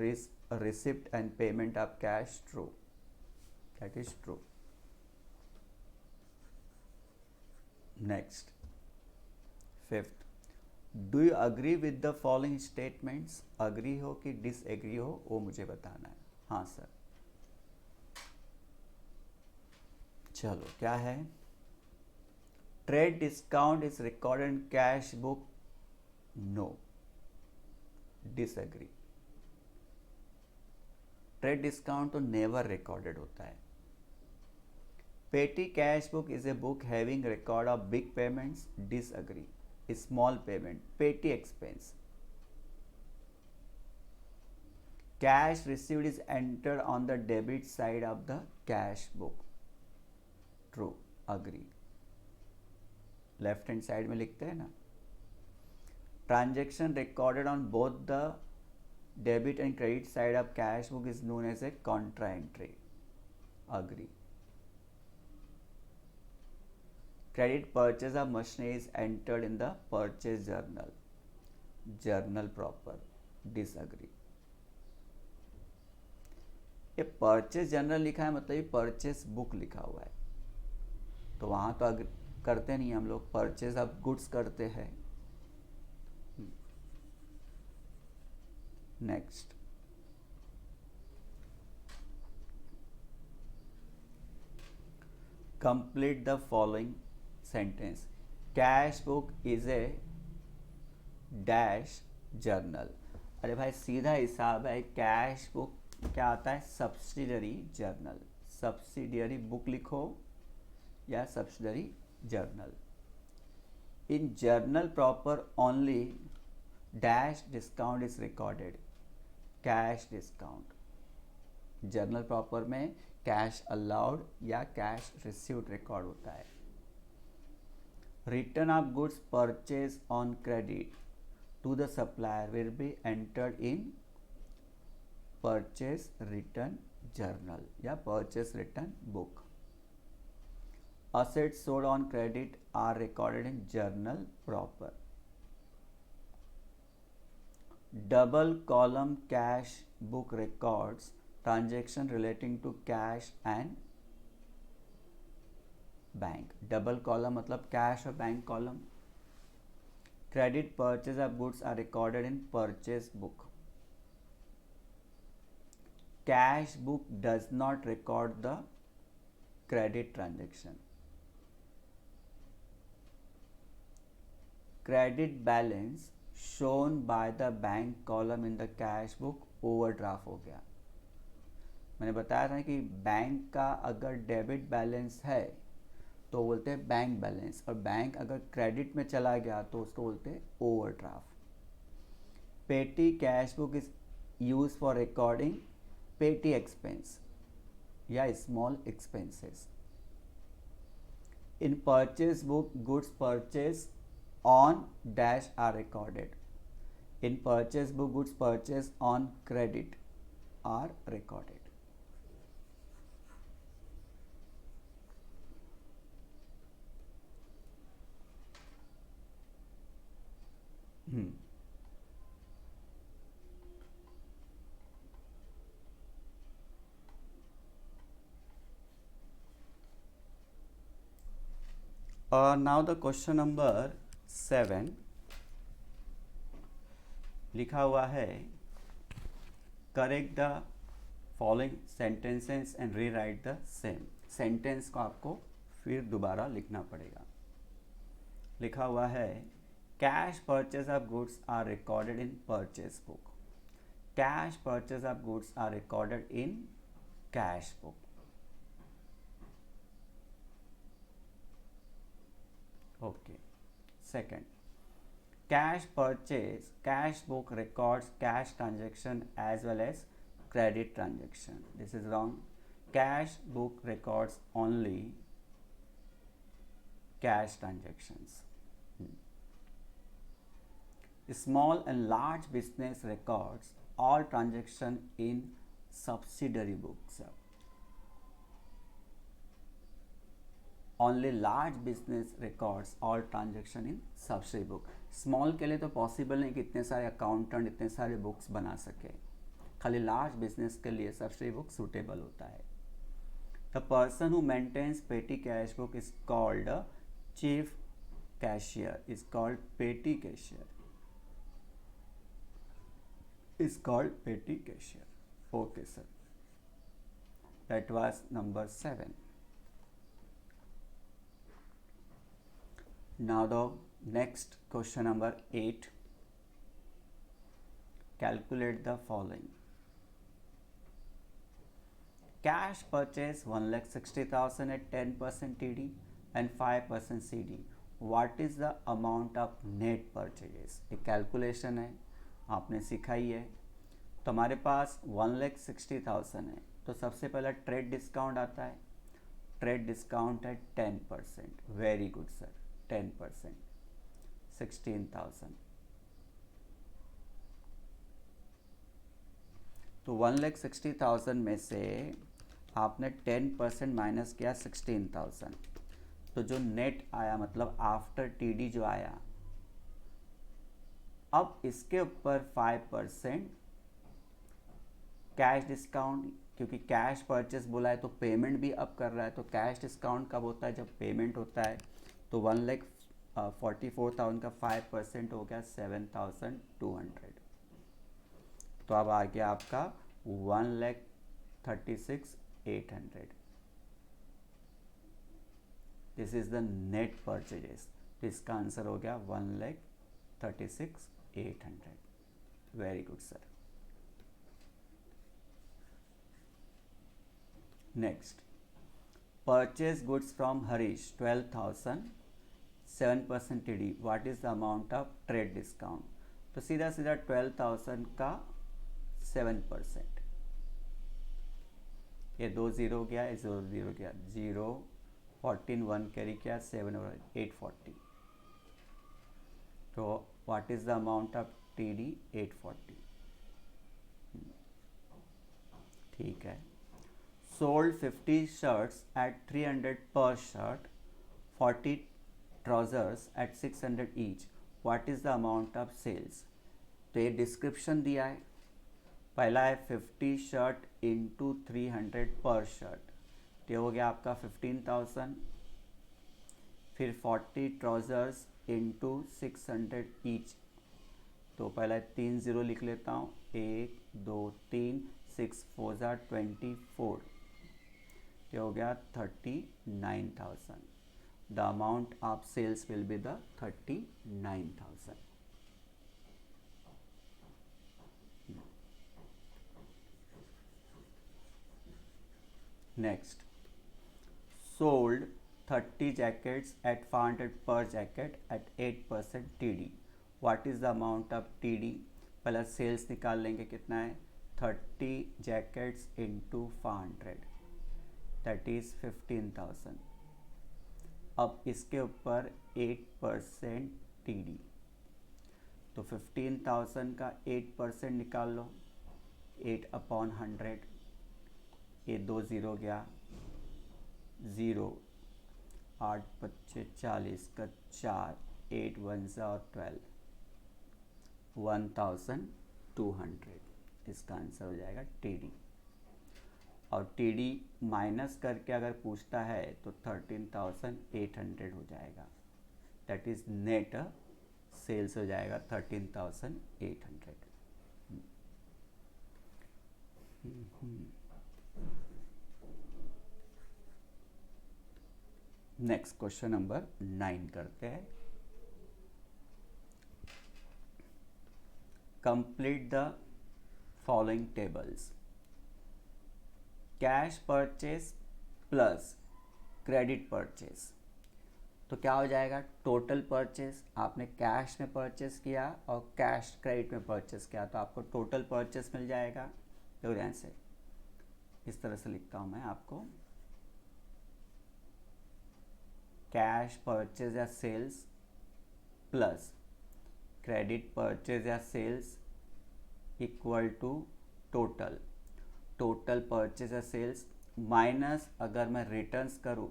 receipt and payment of cash, true, that is true। Next, fifth, do you agree with the following statements। agree हो कि disagree हो वो मुझे बताना है, हाँ sir. चलो क्या है, trade discount is recorded in cash book, no, disagree. Trade discount तो नेवर रिकॉर्डेड होता है। Petty cash book is a book having record of big payments, disagree. Small payment, petty expense. Cash received is entered on the debit side of the cash book, true, agree. Left hand side में लिखते हैं ना। Transaction recorded on both the debit and credit side of cash book is known as a contra entry, agree। Credit purchase of machinery is entered in the purchase journal, journal proper, disagree। ये purchase journal लिखा है मतलब ये purchase book लिखा हुआ है, तो वहाँ तो करते नहीं हम लोग, परचेज ऑफ गुड्स करते हैं। Next, complete the following sentence. Cash book is A dash journal. अरे भाई सीधा हिसाब है, कैश बुक क्या आता है, सब्सिडियरी जर्नल। सब्सिडियरी बुक लिखो या subsidiary journal. In journal proper only dash discount is recorded, cash discount. Journal proper में कैश अलाउड या कैश रिसीव्ड रिकॉर्ड होता है। Return of goods purchase on credit to the supplier will be entered in purchase return journal या purchase return book. Assets sold on credit are recorded in journal proper. Double column cash book records transaction relating to cash and bank. Double column मतलब cash और bank column. Credit purchase of goods are recorded in purchase book. Cash book does not record the credit transaction. Credit balance shown by the bank column in the cash book overdraft हो गया. मैंने बताया था कि bank का अगर debit balance है तो बोलते हैं बैंक बैलेंस, और बैंक अगर क्रेडिट में चला गया तो उसको बोलते हैं ओवरड्राफ्ट. पेटी cash book is use for recording पेटी एक्सपेंस या small expenses. In purchase book goods purchase on dash are recorded. In purchase book goods purchased on credit are recorded. Now the question number 7 लिखा हुआ है, correct the following sentences and rewrite the same. Sentence को आपको फिर दोबारा लिखना पड़ेगा. लिखा हुआ है, cash purchase of goods are recorded in purchase book. Cash purchase of goods are recorded in cash book. Okay. Second, cash purchase, cash book records cash transaction as well as credit transaction. This is wrong. Cash book records only cash transactions. Small and large business records all transaction in subsidiary books. Only large business records all transaction in subsidiary book. Small के लिए तो possible नहीं कि इतने सारे accountant इतने सारे books बना सके. खाली लार्ज बिजनेस के लिए सबसिडरी बुक सूटेबल होता है. The person who maintains petty cash book is called chief cashier. Is called petty cashier. Is called petty cashier. Okay sir, that was number 7. Now the next question number 8. Calculate the following. Cash purchase 1,60,000 at 10% TD and 5% CD. What is the amount of net purchases? एक calculation है, आपने सिखाई है. तो हमारे पास 1,60,000 है, तो सबसे पहला ट्रेड डिस्काउंट आता है. ट्रेड डिस्काउंट है 10%. Very good sir. 10%, 16,000. तो 1,60,000 में से आपने 10% माइनस किया 16,000. तो जो नेट आया मतलब आफ्टर टीडी जो आया, अब इसके ऊपर 5% कैश डिस्काउंट, क्योंकि कैश परचेस बोला है तो पेमेंट भी अब कर रहा है. तो कैश डिस्काउंट कब होता है? जब पेमेंट होता है. तो 1,44,000 का 5% हो गया 7,200. तो अब आ गया आपका 1,36,800. This is the net purchases. तो इसका आंसर हो गया 1,36,800. Very good sir. Next, purchase goods from Harish 12,000, 7% TD. What is the amount of trade discount? तो सीधा सीधा 12,000 का 7%. ये 2 0 गया, ये 0 0 गया, 0 14 1 कैरी किया, 7 और 840. तो what is the amount of TD? 840. ठीक है. Sold 50 shirts at 300 per shirt, 40 trousers at 600 each. What is the amount of sales? तो ये डिस्क्रिप्शन दिया है. पहला है 50 शर्ट इंटू 300 पर शर्ट, तो ये हो गया आपका 15,000. फिर 40 ट्राउजर्स इंटू 600 ईच, तो पहला 3 ज़ीरो लिख लेता हूँ. 1 2 3 6 4 24, ये हो गया 39,000. The amount of sales will be the 39,000. Next, sold 30 jackets at 500 per jacket at 8% TD. What is the amount of TD? पहला सेल्स निकाल लेंगे, कितना है 30 जैकेट्स इंटू 500, दैट इज़ 15,000. अब इसके ऊपर 8% TD, तो 15,000 का 8% निकाल लो. 8/100, ये 2 ज़ीरो गया 0. 8 25 40 का 4, 8 1 12, 1,200. इसका आंसर हो जाएगा TD. और TD माइनस करके अगर पूछता है तो 13,800 हो जाएगा. दैट इज़ नेट सेल्स हो जाएगा 13,800. नेक्स्ट क्वेश्चन नंबर 9 करते हैं. Complete the following tables. Cash purchase plus credit purchase, तो क्या हो जाएगा टोटल परचेज. आपने कैश में परचेज किया और कैश क्रेडिट में परचेज किया, तो आपको टोटल परचेज मिल जाएगा. तो ध्यान से इस तरह से लिखता हूँ मैं आपको. कैश परचेज या सेल्स प्लस क्रेडिट परचेज या sales equal to total. Total purchase या सेल्स माइनस अगर मैं रिटर्न्स करूं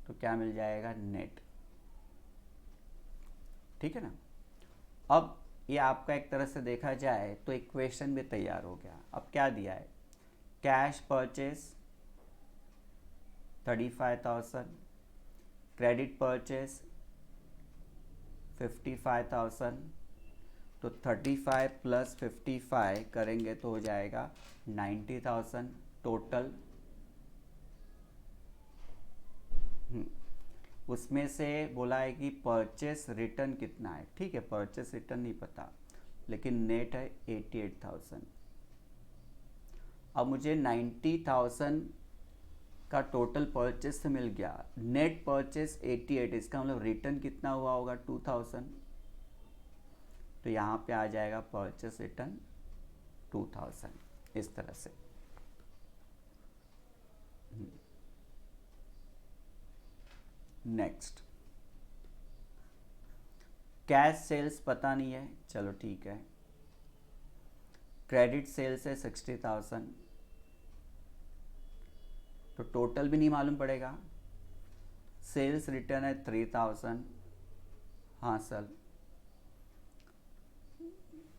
तो क्या मिल जाएगा नेट. ठीक है ना. अब ये आपका एक तरह से देखा जाए तो इक्वेशन भी तैयार हो गया. अब क्या दिया है, कैश परचेज 35,000, क्रेडिट परचेज 55,000, तो 35 प्लस 55 करेंगे तो हो जाएगा 90,000 टोटल. उसमें से बोला है कि परचेस रिटर्न कितना है. ठीक है, परचेस रिटर्न नहीं पता, लेकिन नेट है 88,000. अब मुझे 90,000 का टोटल परचेस से मिल गया, नेट परचेस 88, इसका मतलब रिटर्न कितना हुआ होगा 2000. तो यहाँ पे आ जाएगा परचेस रिटर्न 2000. इस तरह से. नेक्स्ट, कैश सेल्स पता नहीं है, चलो ठीक है. क्रेडिट सेल्स है 60,000, तो टोटल भी नहीं मालूम पड़ेगा. सेल्स रिटर्न है 3,000, हाँ सर.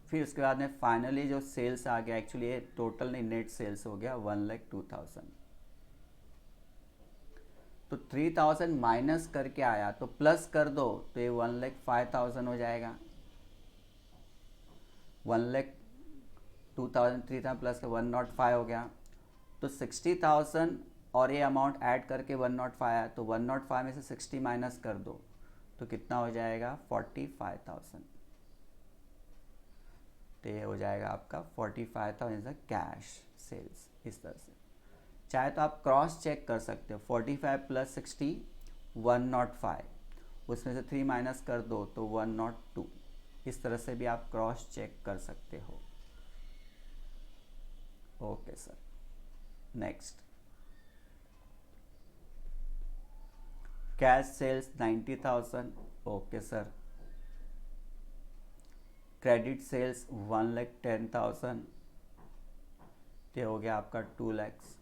फिर उसके बाद में फाइनली जो सेल्स आ गया, एक्चुअली ये टोटल नहीं नेट सेल्स हो गया 1,02,000. तो 3,000 माइनस करके आया तो प्लस कर दो तो ये 1,05,000 हो जाएगा. 1,02,000 3,000 प्लस का 105 हो गया. तो 60,000 और ये अमाउंट ऐड करके 105 आया, तो 105 में से 60 माइनस कर दो तो कितना हो जाएगा 45,000. तो ये हो जाएगा आपका 45,000 कैश सेल्स. इस तरह से चाहे तो आप क्रॉस चेक कर सकते हो. 45 प्लस 60 105, उसमें से 3 माइनस कर दो तो 102. इस तरह से भी आप क्रॉस चेक कर सकते हो. Okay sir. Next, cash sales 90,000. Okay sir. Credit sales 1,10,000. ये हो गया आपका 2 lakhs।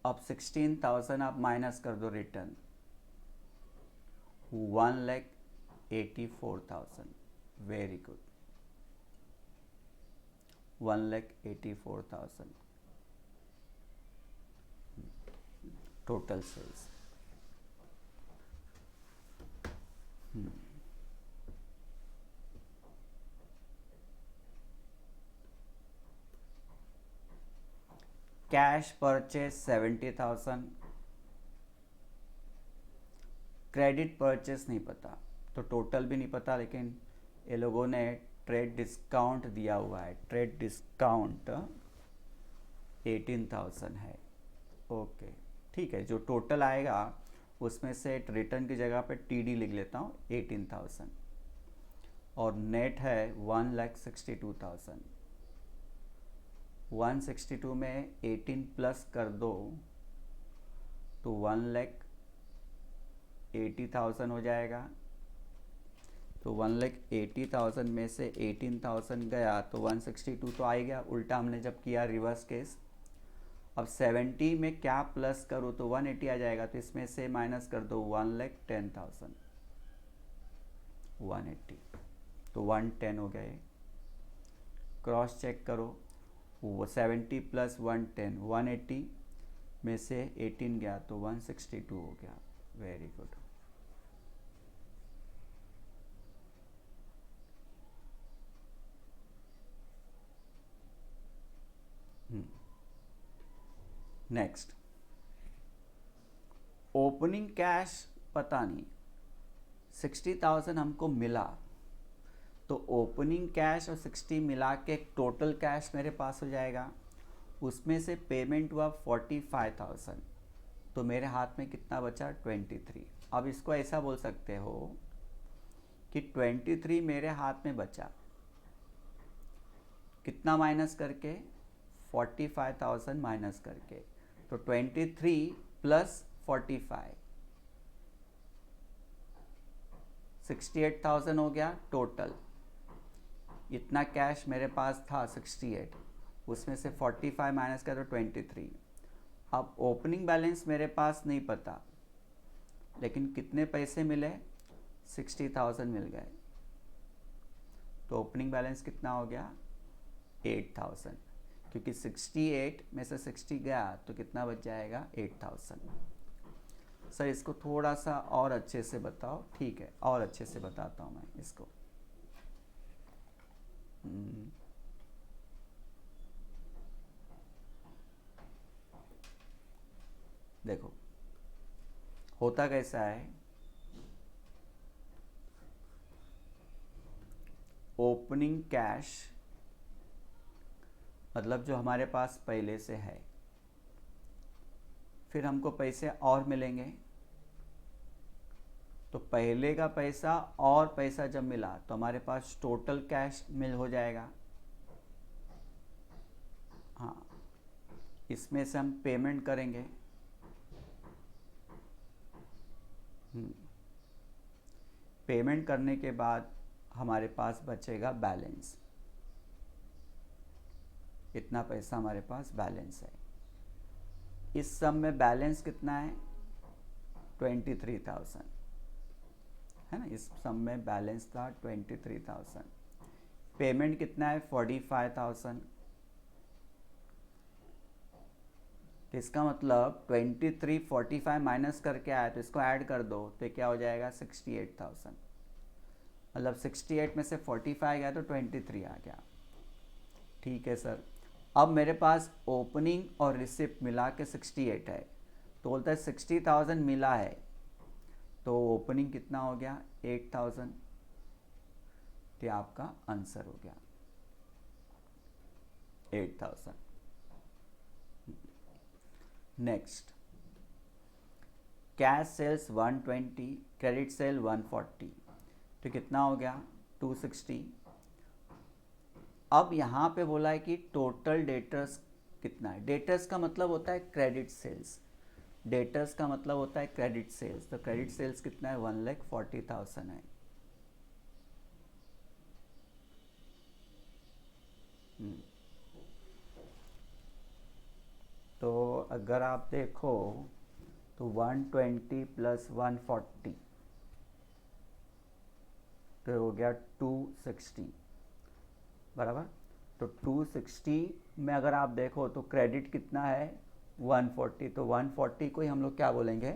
अब 16,000 आप माइनस कर दो return, 1,84,000। Very good, 1,84,000 total sales. Cash purchase 70,000, credit purchase नहीं पता, तो टोटल भी नहीं पता, लेकिन ये लोगों ने ट्रेड डिस्काउंट दिया हुआ है, ट्रेड डिस्काउंट 18,000 है। ओके ठीक है, जो टोटल आएगा उसमें से रिटर्न की जगह पे टीडी लिख लेता हूँ 18,000, और नेट है 1,62,000। 162 में 18 प्लस कर दो तो 1,80,000 हो जाएगा। तो 1,80,000 में से 18,000 गया तो 162 तो आ ही गया, उल्टा हमने जब किया रिवर्स केस। अब 70 में क्या प्लस करूँ तो 180 आ जाएगा, तो इसमें से माइनस कर दो 1,10,000, 180 तो 110 हो गए। क्रॉस चेक करो, वो 70 प्लस 110, 180 में से 18 गया तो 162 हो गया। Very good. Next, opening cash पता नहीं, 60,000 हमको मिला, तो ओपनिंग कैश और 60 मिला के टोटल कैश मेरे पास हो जाएगा। उसमें से पेमेंट हुआ 45,000, तो मेरे हाथ में कितना बचा 23। अब इसको ऐसा बोल सकते हो कि 23 मेरे हाथ में बचा, कितना माइनस करके 45,000 माइनस करके, तो 23 प्लस 45 68,000 हो गया टोटल। इतना कैश मेरे पास था 68, उसमें से 45 माइनस कर तो 23। अब ओपनिंग बैलेंस मेरे पास नहीं पता, लेकिन कितने पैसे मिले 60,000 मिल गए, तो ओपनिंग बैलेंस कितना हो गया 8,000, क्योंकि 68 में से 60 गया तो कितना बच जाएगा 8,000। सर इसको थोड़ा सा और अच्छे से बताओ। ठीक है, और अच्छे से बताता हूँ मैं इसको। देखो होता कैसा है, ओपनिंग कैश मतलब जो हमारे पास पहले से है, फिर हमको पैसे और मिलेंगे, तो पहले का पैसा और पैसा जब मिला तो हमारे पास टोटल कैश मिल हो जाएगा। हाँ, इसमें से हम पेमेंट करेंगे, पेमेंट करने के बाद हमारे पास बचेगा बैलेंस, इतना पैसा हमारे पास बैलेंस है। इस सब में बैलेंस कितना है 23,000 है ना, इस सब में बैलेंस था 23,000। पेमेंट कितना है 45,000, तो इसका मतलब 23 45 माइनस करके आया, तो इसको ऐड कर दो तो क्या हो जाएगा 68,000। मतलब 68 में से 45 गया तो 23 आ गया। ठीक है सर, अब मेरे पास ओपनिंग और रिसिप्ट मिला के 68 है, तो बोलता है 60,000 मिला है, तो ओपनिंग कितना हो गया 8,000, तो आपका आंसर हो गया 8,000। Next, cash sales 120, credit sale 140, तो कितना हो गया 260। अब यहाँ पे बोला है कि टोटल डेटर्स कितना है। डेटर्स का मतलब होता है क्रेडिट सेल्स, डेटर्स का मतलब होता है क्रेडिट सेल्स, तो क्रेडिट सेल्स कितना है 1,40,000 है। तो अगर आप देखो तो 120 प्लस 140 तो हो गया 260 बराबर। तो 260 में अगर आप देखो तो क्रेडिट कितना है 140, तो 140 को ही हम लोग क्या बोलेंगे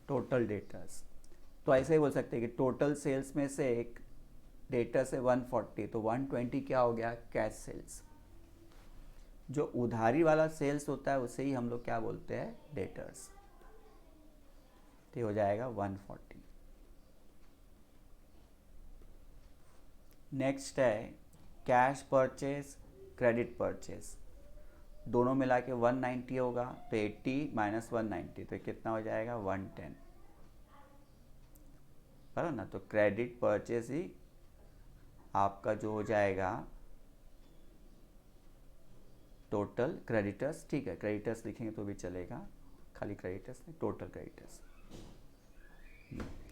टोटल डेटर्स। तो ऐसे ही बोल सकते हैं कि टोटल सेल्स में से एक डेटर्स है 140, तो 120 क्या हो गया कैश सेल्स। जो उधारी वाला सेल्स होता है उसे ही हम लोग क्या बोलते हैं डेटर्स। तो हो जाएगा 140। नेक्स्ट है कैश परचेज क्रेडिट परचेज, दोनों मिला के 190 होगा, तो 80 माइनस 190 तो कितना हो जाएगा 110 बराबर ना। तो क्रेडिट परचेज ही आपका जो हो जाएगा टोटल क्रेडिटर्स। ठीक है, क्रेडिटर्स लिखेंगे तो भी चलेगा, खाली क्रेडिटर्स नहीं, टोटल क्रेडिटर्स।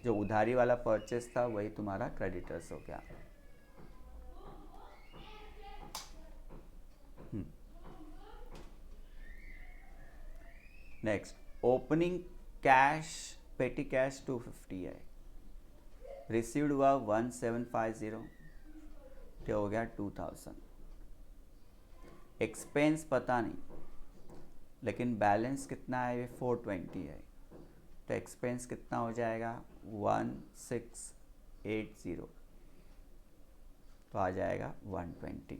जो उधारी वाला परचेज था वही तुम्हारा क्रेडिटर्स हो गया। नेक्स्ट ओपनिंग कैश पेटी कैश 250 है, रिसीव्ड हुआ 1750 तो हो गया 2000। एक्सपेंस पता नहीं लेकिन बैलेंस कितना है ये 420 है, तो एक्सपेंस कितना हो जाएगा 1680 तो आ जाएगा 120।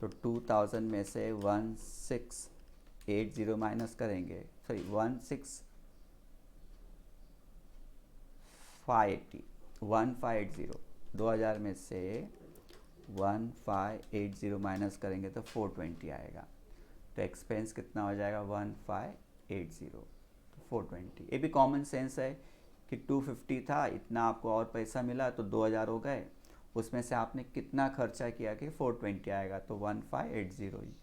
तो 2000 में से 1680 माइनस करेंगे, सॉरी 1580 2000 में से 1580 माइनस करेंगे तो 420 आएगा। तो एक्सपेंस कितना हो जाएगा 1580 तो 420। ये भी कॉमन सेंस है कि 250 था, इतना आपको और पैसा मिला तो 2000 हो गए, उसमें से आपने कितना खर्चा किया कि 420 आएगा, तो 1580 ही।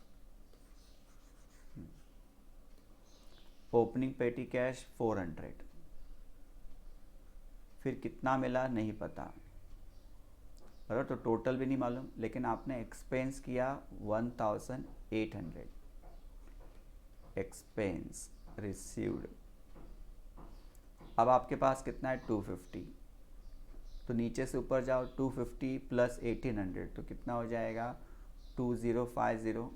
ओपनिंग पेटी कैश 400, फिर कितना मिला नहीं पता बराबर, तो टोटल भी नहीं मालूम, लेकिन आपने एक्सपेंस किया 1800, एक्सपेंस रिसीव्ड। अब आपके पास कितना है 250, तो नीचे से ऊपर जाओ 250 प्लस 1800 तो कितना हो जाएगा 2050,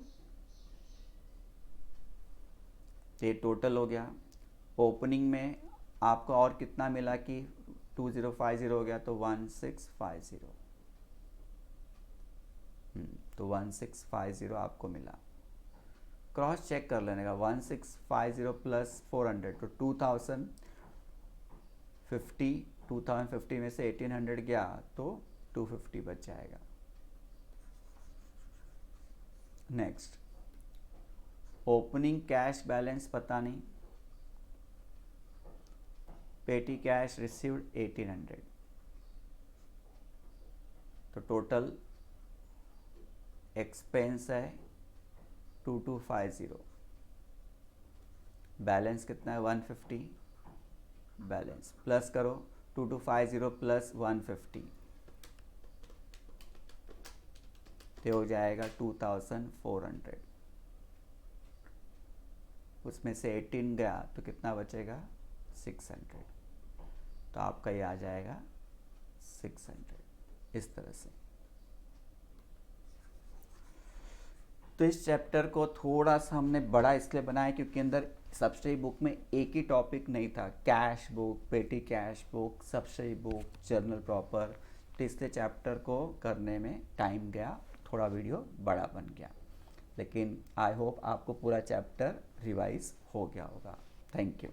ये टोटल हो गया। ओपनिंग में आपको और कितना मिला कि 2050 हो गया, तो 1650, तो 1650 आपको मिला। क्रॉस चेक कर लेने का, 1650 प्लस 400 तो 2050 में से 1800 गया तो 250 बच जाएगा। नेक्स्ट ओपनिंग कैश बैलेंस पता नहीं, पेटी कैश रिसीव्ड 1800 तो टोटल एक्सपेंस है 2250, बैलेंस कितना है 150, बैलेंस प्लस करो 2250 प्लस 150 तो हो जाएगा 2400, उसमें से 18 गया तो कितना बचेगा 600, तो आपका ये आ जाएगा 600 इस तरह से। तो इस चैप्टर को थोड़ा सा हमने बड़ा इसलिए बनाया क्योंकि अंदर सब्सिडी बुक में एक ही टॉपिक नहीं था, cash book, petty cash book, subsidy book, journal proper, तो इसलिए चैप्टर को करने में टाइम गया, थोड़ा वीडियो बड़ा बन गया, लेकिन आई होप आपको पूरा चैप्टर रिवाइज हो गया होगा। Thank you.